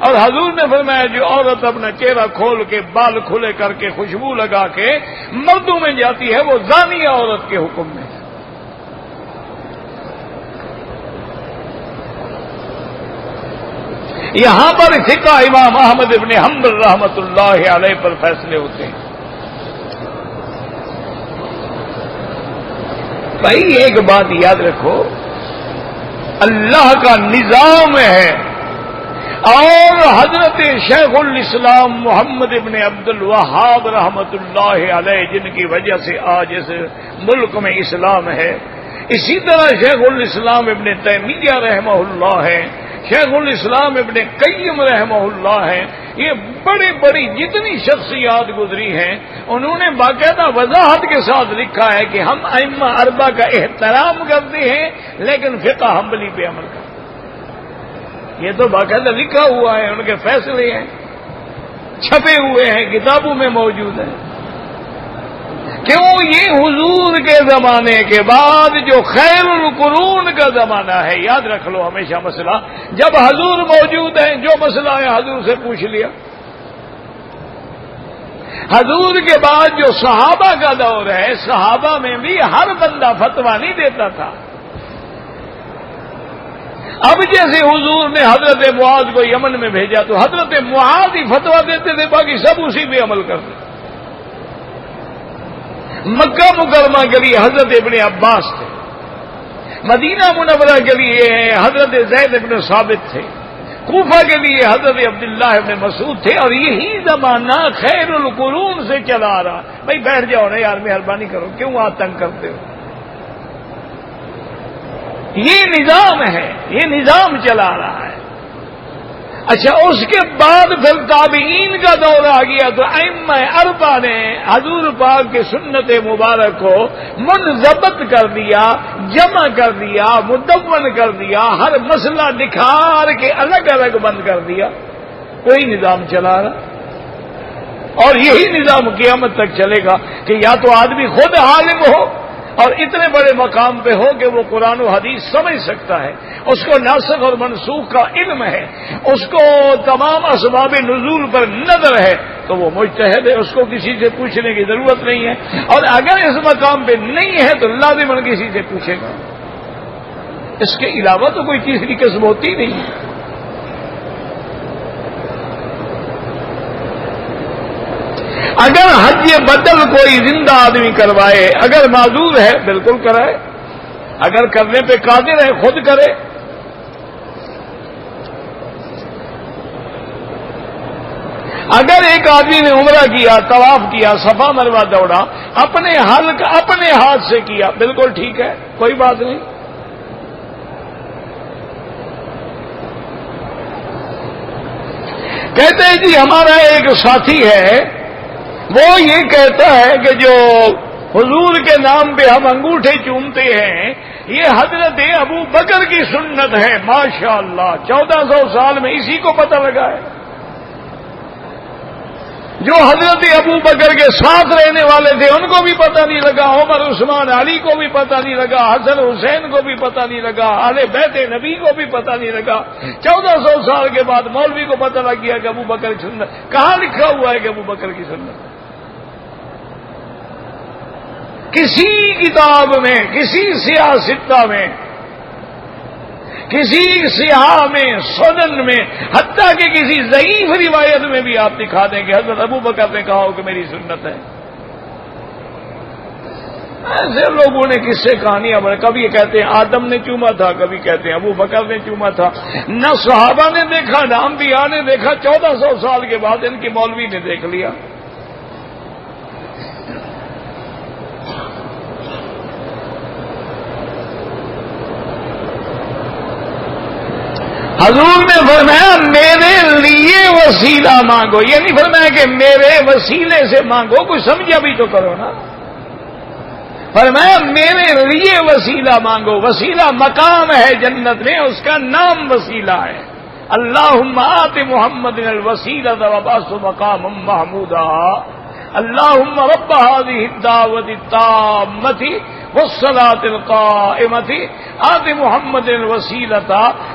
اور حضور نے فرمایا جو عورت اپنا چہرہ کھول کے بال کھلے کر کے خوشبو لگا کے مردوں میں جاتی ہے وہ زانی عورت کے حکم میں. یہاں پر فقہ امام احمد ابن حنبل رحمۃ اللہ علیہ پر فیصلے ہوتے ہیں. بھائی ایک بات یاد رکھو، اللہ کا نظام ہے اور حضرت شیخ الاسلام محمد ابن عبد الوہاب رحمۃ اللہ علیہ جن کی وجہ سے آج اس ملک میں اسلام ہے، اسی طرح شیخ الاسلام ابن تیمیہ رحمہ اللہ ہے، شیخ الاسلام ابن قیم رحمہ اللہ ہے. یہ بڑی بڑی جتنی شخصیات گزری ہیں انہوں نے باقاعدہ وضاحت کے ساتھ لکھا ہے کہ ہم ائمہ اربعہ کا احترام کرتے ہیں لیکن فقہ حنبلی پہ عمل کرتے ہیں. یہ تو باقاعدہ لکھا ہوا ہے، ان کے فیصلے ہیں، چھپے ہوئے ہیں، کتابوں میں موجود ہیں. کیوں؟ یہ حضور کے زمانے کے بعد جو خیر القرون کا زمانہ ہے، یاد رکھ لو ہمیشہ مسئلہ، جب حضور موجود ہیں جو مسئلہ ہے حضور سے پوچھ لیا. حضور کے بعد جو صحابہ کا دور ہے، صحابہ میں بھی ہر بندہ فتویٰ نہیں دیتا تھا. اب جیسے حضور نے حضرت معاذ کو یمن میں بھیجا تو حضرت معاذ ہی فتویٰ دیتے تھے، باقی سب اسی پہ عمل کرتے. مکہ مکرمہ کے لیے حضرت ابن عباس تھے، مدینہ منورہ کے لیے حضرت زید ابن ثابت تھے، کوفہ کے لیے حضرت عبداللہ ابن مسعود تھے. اور یہی زمانہ خیر القرون سے چلا آ رہا. بھائی بیٹھ جاؤ نا یار، مہربانی کرو، کیوں آپ تنگ کرتے ہو؟ یہ نظام ہے، یہ نظام چلا رہا ہے. اچھا اس کے بعد پھر تابعین کا دور آ گیا تو ائمہ اربعہ نے حضور پاک کی سنت مبارک کو منضبط کر دیا، جمع کر دیا، مدون کر دیا، ہر مسئلہ نکھار کے الگ الگ بند کر دیا. کوئی نظام چلا رہا اور یہی نظام قیامت تک چلے گا کہ یا تو آدمی خود عالم ہو اور اتنے بڑے مقام پہ ہو کہ وہ قرآن و حدیث سمجھ سکتا ہے، اس کو ناسخ اور منسوخ کا علم ہے، اس کو تمام اسباب نزول پر نظر ہے، تو وہ مجتہد ہے، اس کو کسی سے پوچھنے کی ضرورت نہیں ہے. اور اگر اس مقام پہ نہیں ہے تو لازماً کسی سے پوچھے گا. اس کے علاوہ تو کوئی تیسری قسم ہوتی نہیں ہے. اگر حج بدل کوئی زندہ آدمی کروائے، اگر معذور ہے بالکل کرائے، اگر کرنے پہ قادر ہے خود کرے. اگر ایک آدمی نے عمرہ کیا، طواف کیا، صفا مروہ دوڑا، اپنے ہاتھ سے کیا، بالکل ٹھیک ہے، کوئی بات نہیں. کہتے ہیں جی ہمارا ایک ساتھی ہے، وہ یہ کہتا ہے کہ جو حضور کے نام پہ ہم انگوٹھے چومتے ہیں یہ حضرت ابو بکر کی سنت ہے. ماشاءاللہ 1400 سال میں اسی کو پتہ لگا ہے. جو حضرت ابو بکر کے ساتھ رہنے والے تھے ان کو بھی پتہ نہیں لگا، عمر عثمان علی کو بھی پتہ نہیں لگا، حسن حسین کو بھی پتہ نہیں لگا، اہل بیت نبی کو بھی پتہ نہیں لگا. 1400 سال کے بعد مولوی کو پتہ لگ گیا کہ ابو بکر کی سنت. کہاں لکھا ہوا ہے کہ ابو بکر کی سنت؟ کسی کتاب میں، کسی سیاستہ میں، کسی سیاح میں، سنن میں، حتیٰ کہ کسی ضعیف روایت میں بھی آپ دکھا دیں کہ حضرت ابو بکر نے کہا ہو کہ میری سنت ہے. ایسے لوگوں نے کس سے کہانیاں بڑھے، کبھی کہتے ہیں آدم نے چوما تھا، کبھی کہتے ہیں ابو بکر نے چوما تھا. نہ صحابہ نے دیکھا نہ انبیاء نے دیکھا، 1400 سال کے بعد ان کی مولوی نے دیکھ لیا. حضور نے فرمایا میرے لیے وسیلہ مانگو، یہ نہیں فرمایا کہ میرے وسیلے سے مانگو، کچھ سمجھا بھی تو کرو نا. فرمایا میرے لیے وسیلہ مانگو. وسیلہ مقام ہے جنت میں، اس کا نام وسیلہ ہے. اللہم آت محمد الوسیلۃ وبعثہ مقاما محمودا. اللہم رب هذه الدعوة التامة والصلاة القائمة آت محمد الوسیلۃ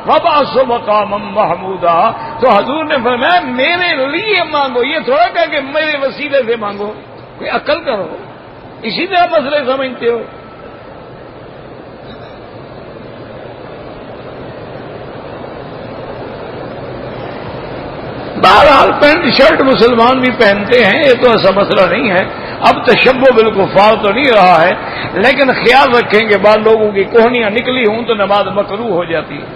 وبعثہ مقاما محمودا. تو حضور نے فرمایا میرے لیے مانگو، یہ تھوڑا کہا کہ میرے وسیلے سے مانگو. کوئی عقل کرو، اسی طرح مسئلے سمجھتے ہو. بہرحال پینٹ شرٹ مسلمان بھی پہنتے ہیں، یہ تو ایسا مسئلہ نہیں ہے. اب تشبہ بالکفار تو نہیں رہا ہے، لیکن خیال رکھیں کہ بعض لوگوں کی کوہنیاں نکلی ہوں تو نماز مکروہ ہو جاتی ہے.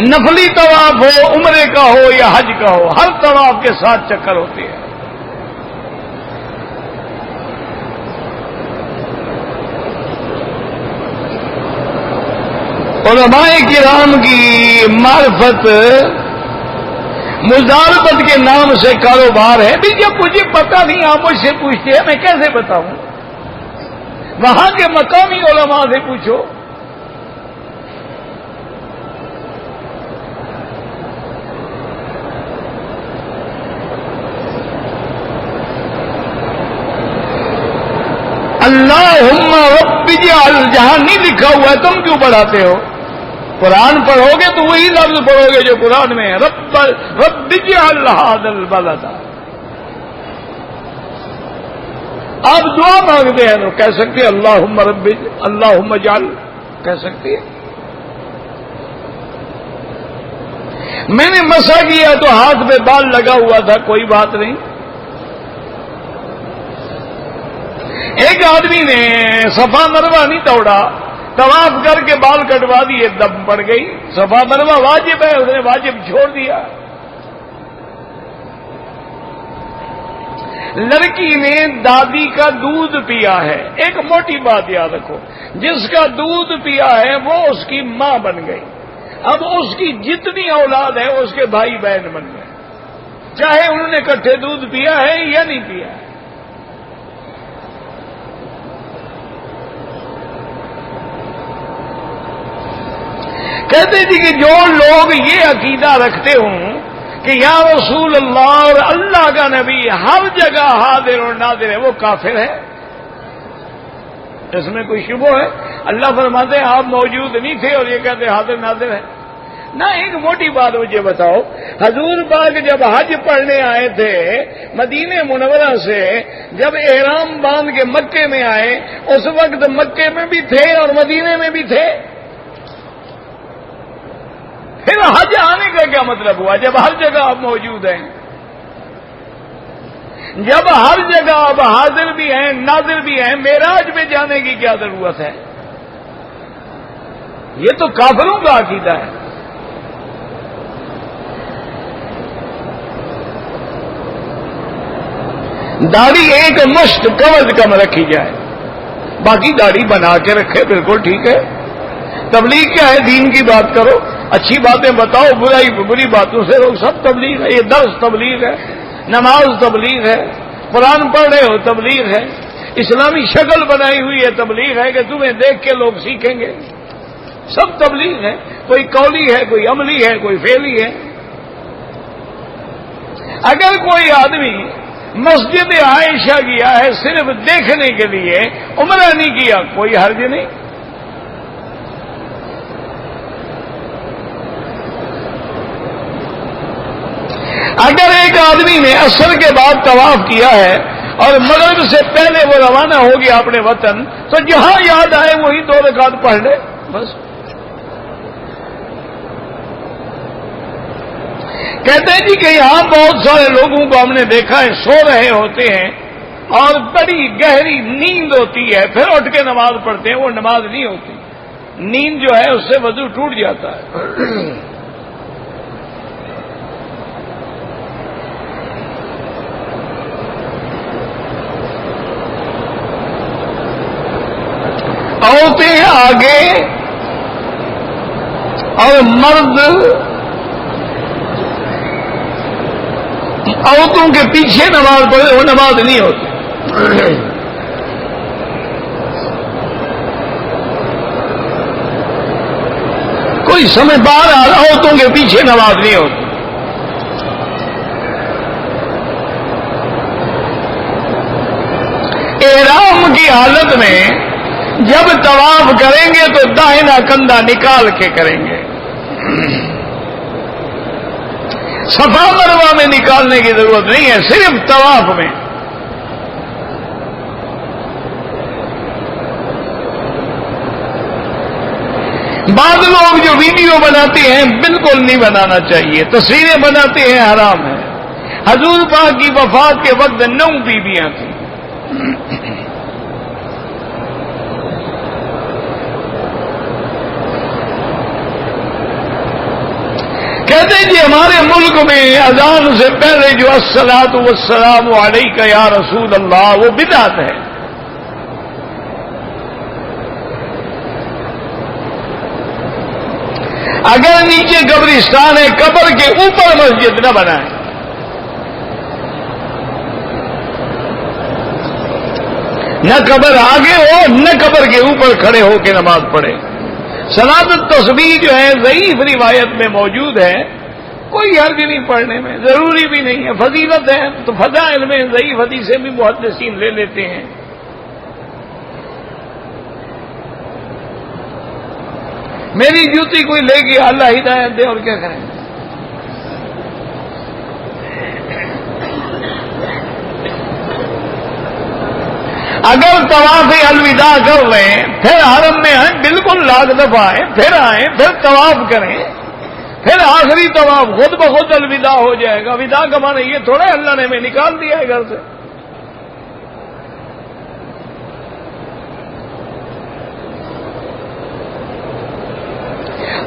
نفلی طواف ہو، عمرے کا ہو یا حج کا ہو، ہر طواف کے ساتھ چکر ہوتے ہیں. علماء کرام کی معرفت مزاربت کے نام سے کاروبار ہے. بھی جب مجھے پتہ نہیں آپ مجھ سے پوچھتے ہیں میں کیسے بتاؤں؟ وہاں کے مقامی علماء سے پوچھو. اللہم رب اجعل، جہاں نہیں لکھا ہوا ہے تم کیوں پڑھاتے ہو؟ قرآن پڑھو گے تو وہی لفظ پڑھو گے جو قرآن میں ہے، رب اجعل ھذا البلد. آپ دعا مانگتے ہیں تو کہہ سکتے ہیں اللہم رب اللہم اجعل، کہہ سکتے ہیں. میں نے مسح کیا تو ہاتھ میں بال لگا ہوا تھا، کوئی بات نہیں. ایک آدمی نے صفا مروہ نہیں دوڑا، طواف کر کے بال کٹوا دیے، دم پڑ گئی. صفا مروہ واجب ہے، اس نے واجب چھوڑ دیا. لڑکی نے دادی کا دودھ پیا ہے. ایک موٹی بات یاد رکھو، جس کا دودھ پیا ہے وہ اس کی ماں بن گئی. اب اس کی جتنی اولاد ہے اس کے بھائی بہن بن گئے، چاہے انہوں نے اکٹھے دودھ پیا ہے یا نہیں پیا ہے. کہتے جی کہ جو لوگ یہ عقیدہ رکھتے ہوں کہ یا رسول اللہ اور اللہ کا نبی ہر جگہ حاضر اور ناظر ہے، وہ کافر ہے. اس میں کوئی شبہ ہے؟ اللہ فرماتے ہیں آپ موجود نہیں تھے اور یہ کہتے حاضر ناظر ہے. نہ ایک موٹی بات مجھے بتاؤ، حضور پاک جب حج پڑھنے آئے تھے مدینہ منورہ سے، جب احرام باندھ کے مکے میں آئے، اس وقت مکے میں بھی تھے اور مدینے میں بھی تھے. پھر حج آنے کا کیا مطلب ہوا جب ہر جگہ آپ موجود ہیں؟ جب ہر جگہ آپ حاضر بھی ہیں ناظر بھی ہیں، معراج میں جانے کی کیا ضرورت ہے؟ یہ تو کافروں کا عقیدہ ہے. داڑھی ایک مشت کم از کم رکھی جائے، باقی داڑھی بنا کے رکھے بالکل ٹھیک ہے. تبلیغ کیا ہے؟ دین کی بات کرو، اچھی باتیں بتاؤ، بری باتوں سے روک. سب تبلیغ ہے. یہ درس تبلیغ ہے، نماز تبلیغ ہے، قرآن پڑھ رہے ہو تبلیغ ہے، اسلامی شکل بنائی ہوئی ہے تبلیغ ہے کہ تمہیں دیکھ کے لوگ سیکھیں گے. سب تبلیغ ہے. کوئی قولی ہے، کوئی عملی ہے، کوئی فعلی ہے. اگر کوئی آدمی مسجد عائشہ گیا ہے صرف دیکھنے کے لیے، عمرہ نہیں کیا، کوئی حرج نہیں. اگر ایک آدمی نے عصر کے بعد طواف کیا ہے اور مغرب سے پہلے وہ روانہ ہو گیا اپنے وطن، تو جہاں یاد آئے وہی 2 رکعت پڑھ لے بس۔ کہتے ہیں جی کہ یہاں بہت سارے لوگوں کو ہم نے دیکھا ہے سو رہے ہوتے ہیں اور بڑی گہری نیند ہوتی ہے، پھر اٹھ کے نماز پڑھتے ہیں، وہ نماز نہیں ہوتی، نیند جو ہے اس سے وضو ٹوٹ جاتا ہے۔ عورتیں آگے اور مرد عورتوں کے پیچھے نماز پڑھے، وہ نماز نہیں ہوتی۔ کوئی سمجھ بہرحال عورتوں کے پیچھے نماز نہیں ہوتی۔ احرام کی حالت میں جب طواف کریں گے تو داہنا کندھا نکال کے کریں گے، صفا مروہ میں نکالنے کی ضرورت نہیں ہے، صرف طواف میں۔ بعض لوگ جو ویڈیو بناتے ہیں بالکل نہیں بنانا چاہیے، تصویریں بناتے ہیں، حرام ہے۔ حضور پاک کی وفات کے وقت 9 بیویاں تھیں، کہتے ہیں جی ہمارے ملک میں اذان سے پہلے جو الصلاۃ والسلام علیک یا رسول اللہ وہ بدعت ہے۔ اگر نیچے قبرستان ہے قبر کے اوپر مسجد نہ بنائیں، نہ قبر آگے ہو نہ قبر کے اوپر کھڑے ہو کے نماز پڑھے۔ صلاۃ التسبیح جو ہے ضعیف روایت میں موجود ہے، کوئی حرج نہیں پڑھنے میں، ضروری بھی نہیں ہے، فضیلت ہے تو فضائل میں ضعیف حدیثیں بھی محدثین لے لیتے ہیں۔ میری جوتی کوئی لے گیا، اللہ ہدایت دے، اور کیا کریں۔ اگر طواف الوداع کر رہے ہیں پھر حرم میں آئیں، بالکل لاکھ دفعہ آئیں، پھر طواف کریں، پھر آخری طواف خود بخود الوداع ہو جائے گا۔ وداع کا معنی یہ تھوڑا اللہ نے ہمیں نکال دیا ہے گھر سے۔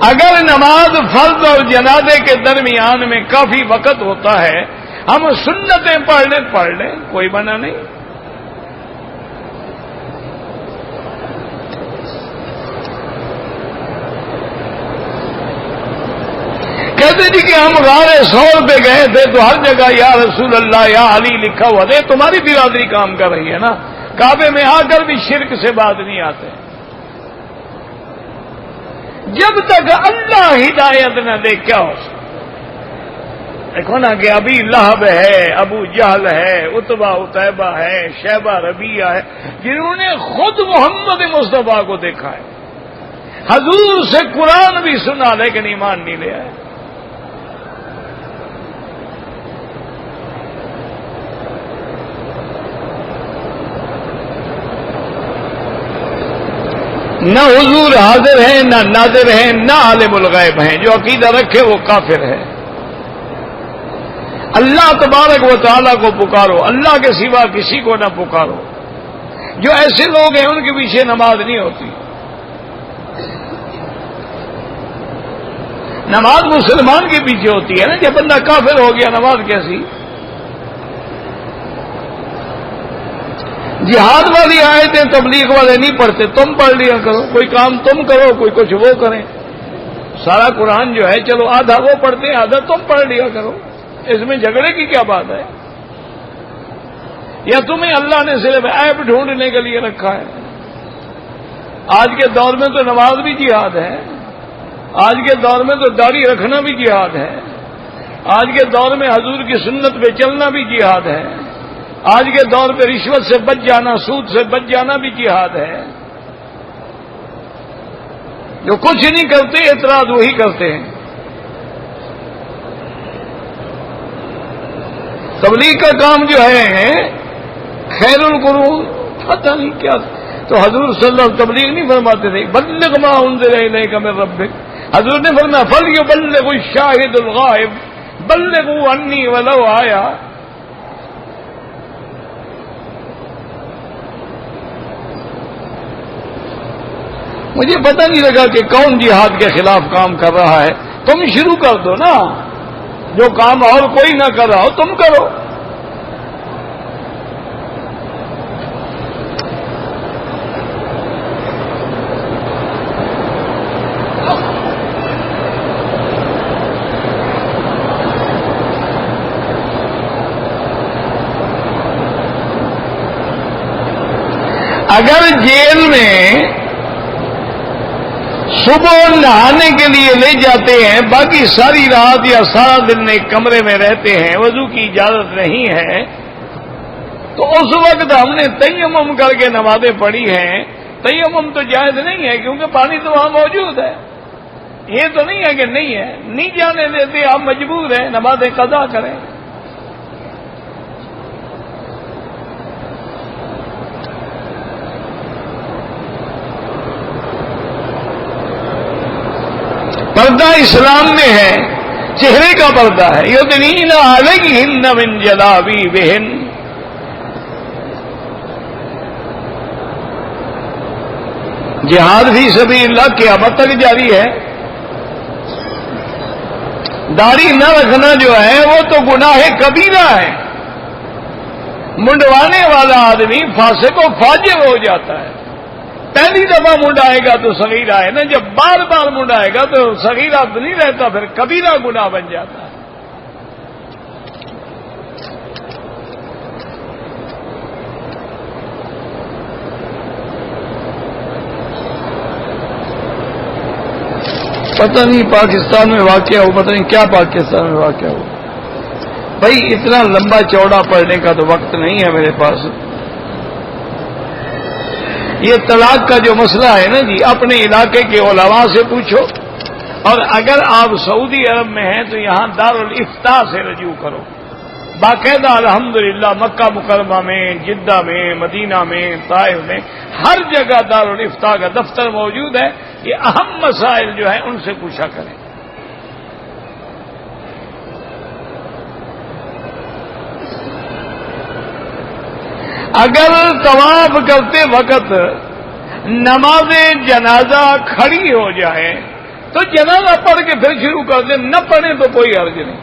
اگر نماز فرض اور جنازے کے درمیان میں کافی وقت ہوتا ہے، ہم سنتیں پڑھ لیں، کوئی منع نہیں۔ کہتے جی کہ ہم غار ثور پہ گئے تھے تو ہر جگہ یا رسول اللہ یا علی لکھا ہوا تھا، تمہاری برادری کام کر رہی ہے نا، کعبے میں آ کر بھی شرک سے بات نہیں آتے۔ جب تک اللہ ہدایت نہ دے کیا ہو سکتا؟ دیکھو نا کہ ابھی لہب ہے، ابو جہل ہے، عتبہ عتیبہ ہے، شیبہ ربیعہ ہے، جنہوں نے خود محمد مصطفیٰ کو دیکھا ہے، حضور سے قرآن بھی سنا لیکن ایمان نہیں لے آئے۔ نہ حضور حاضر ہیں، نہ ناظر ہیں، نہ عالم الغیب ہیں۔ جو عقیدہ رکھے وہ کافر ہے۔ اللہ تبارک و تعالیٰ کو پکارو، اللہ کے سوا کسی کو نہ پکارو۔ جو ایسے لوگ ہیں ان کے پیچھے نماز نہیں ہوتی۔ نماز مسلمان کے پیچھے ہوتی ہے نا، جب بندہ کافر ہو گیا نماز کیسی؟ جہاد والی آیتیں تبلیغ والے نہیں پڑھتے، تم پڑھ لیا کرو، کوئی کام تم کرو، کوئی کچھ وہ کریں۔ سارا قرآن جو ہے چلو آدھا وہ پڑھتے ہیں، آدھا تم پڑھ لیا کرو، اس میں جھگڑے کی کیا بات ہے؟ یا تمہیں اللہ نے صرف عیب ڈھونڈنے کے لیے رکھا ہے؟ آج کے دور میں تو نماز بھی جہاد ہے، آج کے دور میں تو داڑھی رکھنا بھی جہاد ہے، آج کے دور میں حضور کی سنت پہ چلنا بھی جہاد ہے، آج کے دور پہ رشوت سے بچ جانا، سود سے بچ جانا بھی جہاد ہے۔ جو کچھ نہیں کرتے اعتراض وہی کرتے ہیں۔ تبلیغ کا کام جو ہے خیر القرون، پتہ نہیں کیا. تو حضور صلی اللہ علیہ وسلم تبلیغ نہیں فرماتے تھے بلغ ما انزل الیک من ربک. حضور نے فرمایا فلیبلغ الشاہد الغائب بلغوا عنی ولو آیا. مجھے پتہ نہیں لگا کہ کون جہاد کے خلاف کام کر رہا ہے. تم شروع کر دو نا، جو کام اور کوئی نہ کر رہا ہو تم کرو. اگر جیل میں صبح نہانے کے لیے لے جاتے ہیں، باقی ساری رات یا سارا دن ایک کمرے میں رہتے ہیں، وضو کی اجازت نہیں ہے، تو اس وقت ہم نے تیمم کر کے نمازیں پڑھی ہیں. تیمم تو جائز نہیں ہے کیونکہ پانی تو وہاں موجود ہے. یہ تو نہیں ہے کہ نہیں ہے، نہیں جانے دیتے، آپ مجبور ہیں نمازیں قضا کریں. پردہ اسلام میں ہے، چہرے کا پردہ ہے. یدنین علیہن من جلابیبہن. جہاد فی سبیل اللہ قیامت تک جاری ہے. داڑھی نہ رکھنا جو ہے وہ تو گناہ کبیرہ ہے. منڈوانے والا آدمی فاسق و فاجر ہو جاتا ہے. پہلی دفعہ منڈائے گا تو صغیرہ ہے نا، جب بار بار منڈائے گا تو صغیرہ نہیں رہتا، پھر کبیرہ گناہ بن جاتا ہے. پتہ نہیں پاکستان میں واقعہ ہو، پتہ نہیں کیا پاکستان میں واقعہ ہو. بھائی اتنا لمبا چوڑا پڑھنے کا تو وقت نہیں ہے میرے پاس. یہ طلاق کا جو مسئلہ ہے نا جی، اپنے علاقے کے علماء سے پوچھو، اور اگر آپ سعودی عرب میں ہیں تو یہاں دارالافتاء سے رجوع کرو. باقاعدہ الحمدللہ مکہ مکرمہ میں، جدہ میں، مدینہ میں، طائف میں، ہر جگہ دارالافتاء کا دفتر موجود ہے. یہ اہم مسائل جو ہیں ان سے پوچھا کریں. اگر طواف کرتے وقت نماز جنازہ کھڑی ہو جائے تو جنازہ پڑھ کے پھر شروع کر دیں، نہ پڑھیں تو کوئی حرج نہیں.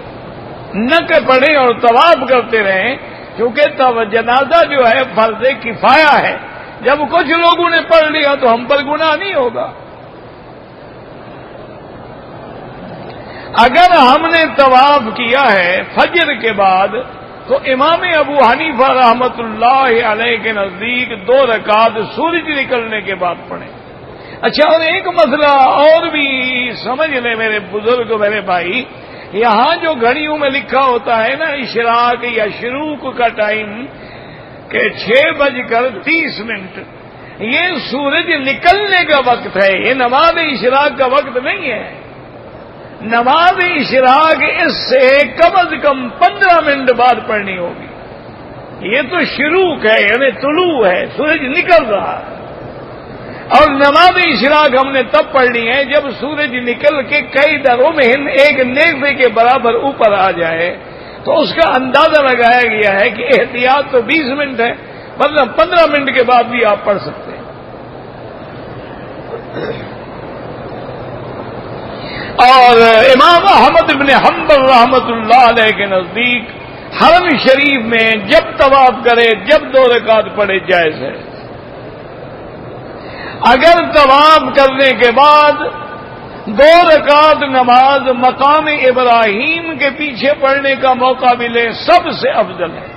نہ کہ پڑھیں اور طواف کرتے رہیں، کیونکہ جنازہ جو ہے فرض کفایہ ہے. جب کچھ لوگوں نے پڑھ لیا تو ہم پر گناہ نہیں ہوگا. اگر ہم نے طواف کیا ہے فجر کے بعد تو امام ابو حنیفہ رحمۃ اللہ علیہ کے نزدیک 2 رکعت سورج نکلنے کے بعد پڑھیں. اچھا، اور ایک مسئلہ اور بھی سمجھ لیں میرے بزرگ، میرے بھائی، یہاں جو گھڑیوں میں لکھا ہوتا ہے نا اشراق یا شروق کا ٹائم کہ 6:30، یہ سورج نکلنے کا وقت ہے، یہ نماز اشراق کا وقت نہیں ہے. نماز اشراق اس سے کم از کم 15 منٹ بعد پڑھنی ہوگی. یہ تو شروق ہے، یعنی طلوع ہے، سورج نکل رہا ہے. اور نماز اشراق ہم نے تب پڑھنی ہے جب سورج نکل کے کئی دروں میں ایک نیزے کے برابر اوپر آ جائے. تو اس کا اندازہ لگایا گیا ہے کہ احتیاط تو 20 منٹ ہے، مطلب 15 منٹ کے بعد بھی آپ پڑھ سکتے ہیں. اور امام احمد بن حنبل رحمۃ اللہ علیہ کے نزدیک حرم شریف میں جب طواف کرے جب 2 رکعت پڑھے جائز ہے. اگر طواف کرنے کے بعد 2 رکعت نماز مقام ابراہیم کے پیچھے پڑھنے کا موقع ملے سب سے افضل ہے،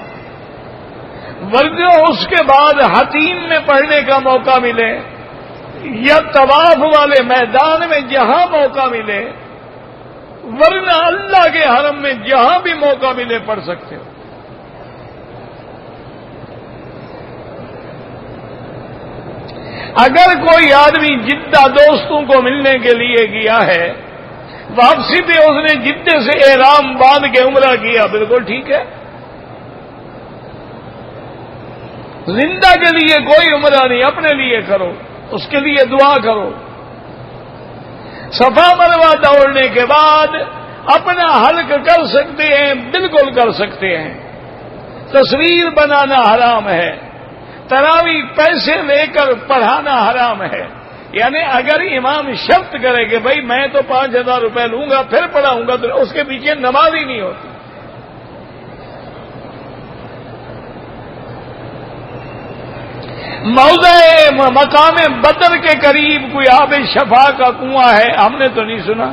ورنہ اس کے بعد حتیم میں پڑھنے کا موقع ملے یا طواف والے میدان میں جہاں موقع ملے، ورنہ اللہ کے حرم میں جہاں بھی موقع ملے پڑھ سکتے ہو. اگر کوئی آدمی جدہ دوستوں کو ملنے کے لیے گیا ہے، واپسی پہ اس نے جدے سے احرام باندھ کے عمرہ کیا، بالکل ٹھیک ہے. زندہ کے لیے کوئی عمرہ نہیں، اپنے لیے کرو، اس کے لیے دعا کرو۔ صفا مروہ دوڑنے کے بعد اپنا حلق کر سکتے ہیں، بالکل کر سکتے ہیں۔ تصویر بنانا حرام ہے، تراویح پیسے لے کر پڑھانا حرام ہے۔ یعنی اگر امام شرط کرے کہ بھائی میں تو 5,000 روپے لوں گا پھر پڑھاؤں گا، تو اس کے پیچھے نماز ہی نہیں ہوتی۔ موضع مقام بدر کے قریب کوئی آب شفا کا کنواں ہے، ہم نے تو نہیں سنا،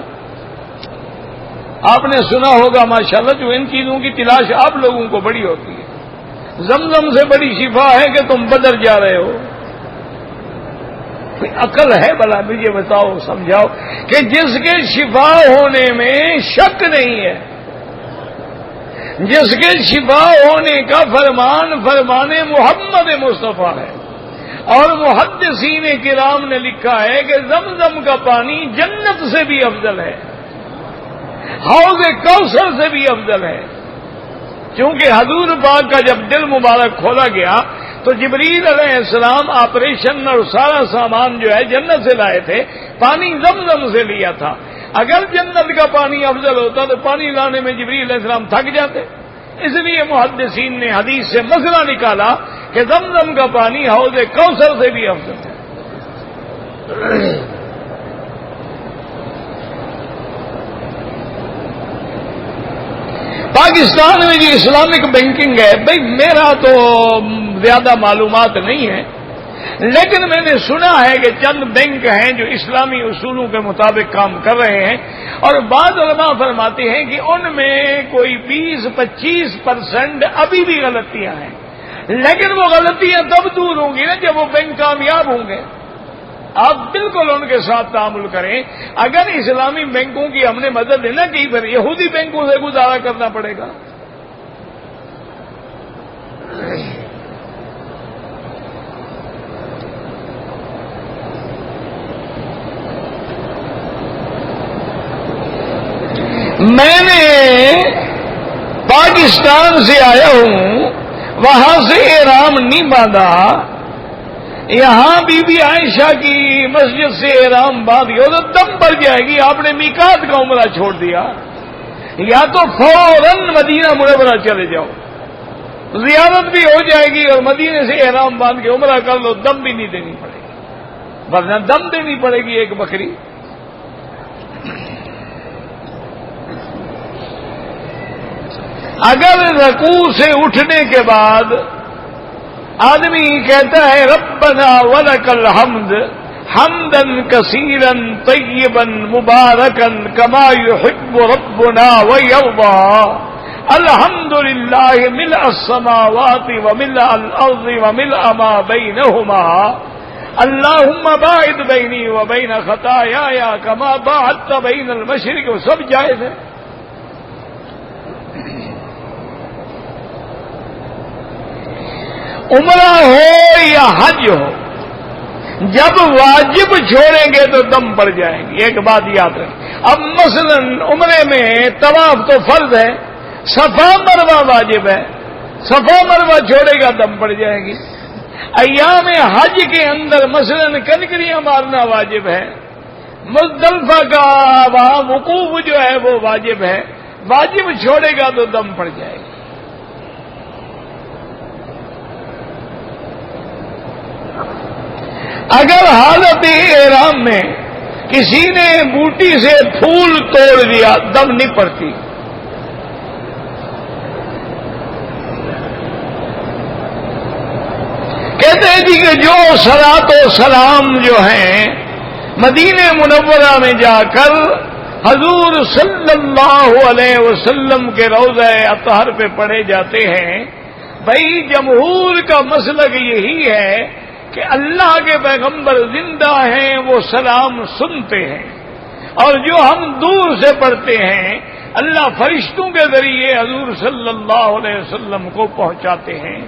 آپ نے سنا ہوگا ماشاءاللہ۔ جو ان چیزوں کی تلاش آپ لوگوں کو بڑی ہوتی ہے۔ زمزم سے بڑی شفا ہے کہ تم بدر جا رہے ہو؟ کوئی عقل ہے بھلا؟ مجھے بتاؤ، سمجھاؤ کہ جس کے شفا ہونے میں شک نہیں ہے، جس کے شفا ہونے کا فرمان محمد مصطفیٰ ہے، اور محدثین کرام نے لکھا ہے کہ زمزم کا پانی جنت سے بھی افضل ہے، حوض کوثر سے بھی افضل ہے۔ کیونکہ حضور پاک کا جب دل مبارک کھولا گیا تو جبریل علیہ السلام آپریشن اور سارا سامان جو ہے جنت سے لائے تھے، پانی زمزم سے لیا تھا۔ اگر جنت کا پانی افضل ہوتا تو پانی لانے میں جبریل علیہ السلام تھک جاتے۔ اس لیے محدثین نے حدیث سے مسئلہ نکالا کہ زمزم کا پانی حوض کوثر سے بھی افضل ہے۔ پاکستان میں جو اسلامک بینکنگ ہے، بھائی میرا تو زیادہ معلومات نہیں ہے، لیکن میں نے سنا ہے کہ چند بینک ہیں جو اسلامی اصولوں کے مطابق کام کر رہے ہیں، اور بعض علماء فرماتے ہیں کہ ان میں کوئی 20-25% ابھی بھی غلطیاں ہیں، لیکن وہ غلطیاں تب دور ہوں گی نا جب وہ بینک کامیاب ہوں گے۔ آپ بالکل ان کے ساتھ تعامل کریں۔ اگر اسلامی بینکوں کی ہم نے مدد لینا کی، پھر یہودی بینکوں سے گزارا کرنا پڑے گا۔ میں نے پاکستان سے آیا ہوں، وہاں سے احرام نہیں باندھا، یہاں بی بی عائشہ کی مسجد سے احرام باندھ گیا تو دم بڑھ جائے گی۔ آپ نے میقات کا عمرہ چھوڑ دیا، یا تو فوراً مدینہ منورہ چلے جاؤ، زیارت بھی ہو جائے گی اور مدینے سے احرام باندھ کے عمرہ کر لو، دم بھی نہیں دینی پڑے گی، ورنہ دم دینی پڑے گی ایک بکری۔ اگر رکوع سے اٹھنے کے بعد آدمی کہتا ہے ربنا ولک الحمد حمدا کثیرا طیبا مبارکا کما یحب ربنا ویرضى، الحمد للہ ملء السماوات وملء الارض وملء ما بینہما، اللہم باعد بینی وبین خطایایا کما باعدت بین المشرق، وہ سب جائز ہے۔ عمرہ ہو یا حج ہو، جب واجب چھوڑیں گے تو دم پڑ جائیں گے، ایک بات یاد رکھیں۔ اب مثلا عمرے میں طواف تو فرض ہے، صفا مروہ واجب ہے، صفا مروہ چھوڑے گا دم پڑ جائے گی۔ ایام حج کے اندر مثلا کنکریاں مارنا واجب ہے، مزدلفہ کا وہاں وقوف جو ہے وہ واجب ہے، واجب چھوڑے گا تو دم پڑ جائے گا۔ اگر حالت احرام میں کسی نے بوٹی سے پھول توڑ دیا دم نہیں پڑتی۔ کہتے ہیں جی کہ جو صلاۃ و سلام جو ہیں مدینہ منورہ میں جا کر حضور صلی اللہ علیہ وسلم کے روضہ اطہر پہ پڑھے جاتے ہیں، بھائی جمہور کا مسلک یہی ہے کہ اللہ کے پیغمبر زندہ ہیں، وہ سلام سنتے ہیں، اور جو ہم دور سے پڑھتے ہیں اللہ فرشتوں کے ذریعے حضور صلی اللہ علیہ وسلم کو پہنچاتے ہیں۔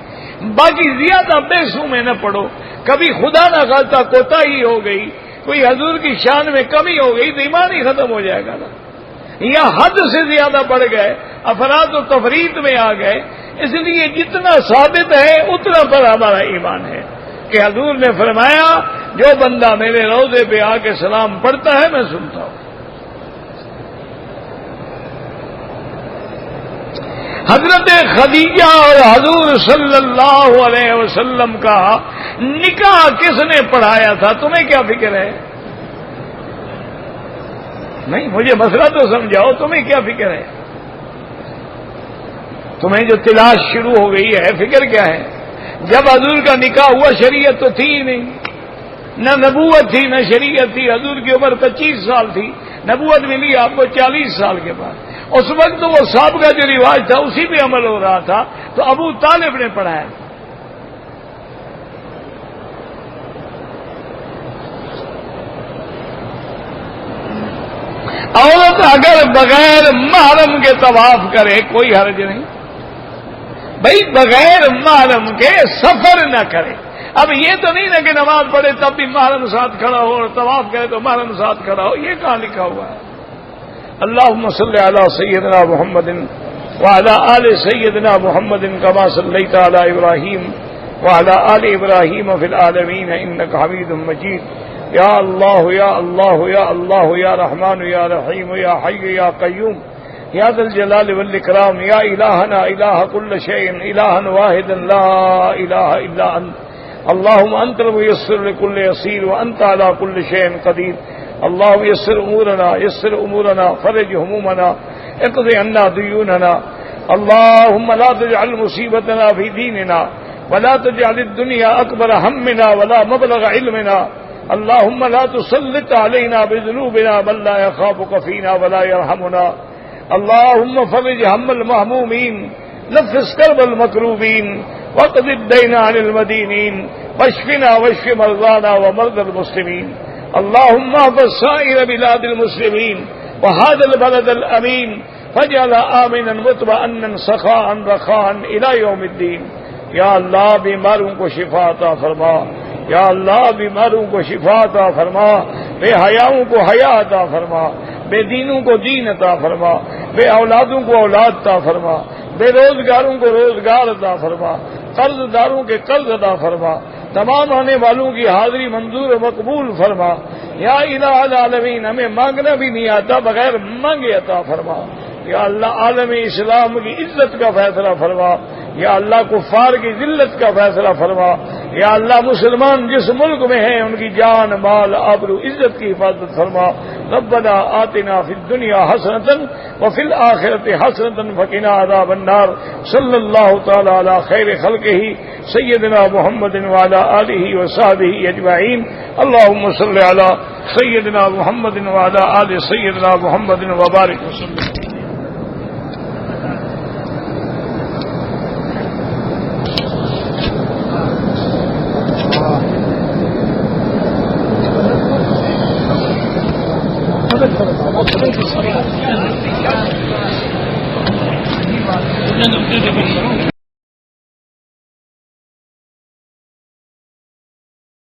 باقی زیادہ بیسوں میں نہ پڑھو، کبھی خدا نہ خاصہ کوتاہی ہو گئی، کوئی حضور کی شان میں کمی ہو گئی تو ایمان ہی ختم ہو جائے گا نا، یا حد سے زیادہ بڑھ گئے، افراط و تفریط میں آ گئے، اس لیے جتنا ثابت ہے اتنا پر ہمارا ایمان ہے کہ حضور نے فرمایا جو بندہ میرے روضے پہ آ کے سلام پڑھتا ہے میں سنتا ہوں. حضرت خدیجہ اور حضور صلی اللہ علیہ وسلم کا نکاح کس نے پڑھایا تھا؟ تمہیں کیا فکر ہے؟ نہیں، مجھے مسئلہ تو سمجھاؤ، تمہیں کیا فکر ہے؟ تمہیں جو تلاش شروع ہو گئی ہے فکر کیا ہے؟ جب حضور کا نکاح ہوا شریعت تو تھی ہی نہیں، نہ نبوت تھی نہ شریعت تھی. حضور کی عمر 25 سال تھی، نبوت ملی آپ کو 40 سال کے بعد. اس وقت تو وہ سابقہ جو رواج تھا اسی پہ عمل ہو رہا تھا، تو ابو طالب نے پڑھایا. عورت اگر بغیر محرم کے طواف کرے کوئی حرج نہیں، بھائی بغیر محرم کے سفر نہ کرے. اب یہ تو نہیں نا کہ نماز پڑھے تب بھی محرم ساتھ کھڑا ہو اور طواف کرے تو محرم ساتھ کھڑا ہو، یہ کہاں لکھا ہوا ہے؟ اللهم صل على سيدنا محمد وعلى آل سيدنا محمد كما صليت على إبراهيم وعلى آل إبراهيم في العالمين إنك حميد مجيد. يا الله يا الله يا الله يا رحمن يا رحيم يا حي يا قيوم يا ذا الجلال والإكرام يا إلهنا إله كل شيء إلها واحدا لا إله إلا أنت. اللهم أنت الميسر لكل يسير وأنت على كل شيء قدير. اللهم يسر أمورنا فرج همومنا اقض عنا ديوننا. اللهم لا تجعل مصيبتنا في ديننا ولا تجعل الدنيا أكبر همنا ولا مبلغ علمنا. اللهم لا تسلط علينا بذنوبنا من لا يخافك فينا ولا يرحمنا. اللهم فرج هم المهمومين نفس كرب المكروبين واقض الدين عن المدينين واشفنا واشف مرضانا ومرضى المسلمين. اللهم احفظ سائر بلاد المسلمين وهذا البلد الأمين فاجعل آمنا مطمئنا سخاء رخاء إلى يوم الدين. یا اللہ بیماروں کو شفا عطا فرما، یا اللہ بیماروں کو شفا عطا فرما، بے حیاؤں کو حیا عطا فرما، بے دینوں کو دین عطا فرما، بے اولادوں کو اولاد عطا فرما، بے روزگاروں کو روزگار عطا فرما، قرض داروں کے قرض عطا فرما، تمام آنے والوں کی حاضری منظور و مقبول فرما. یا الہ العالمین ہمیں مانگنا بھی نہیں آتا، بغیر مانگے عطا فرما. یا اللہ عالم اسلام کی عزت کا فیصلہ فرما، یا اللہ کفار کی ذلت کا فیصلہ فرما. یا اللہ مسلمان جس ملک میں ہیں ان کی جان مال آبرو عزت کی حفاظت فرما. ربنا آتنا فی الدنیا حسنۃ وفی الآخرۃ حسنۃ وقنا عذاب النار. صلی اللہ تعالی علی خیر خلقہ سیدنا محمد وعلی آلہ وصحبہ اجمعین. اللهم صل علی سیدنا محمد وعلی آل سیدنا محمد وبارک وسلم. Gracias.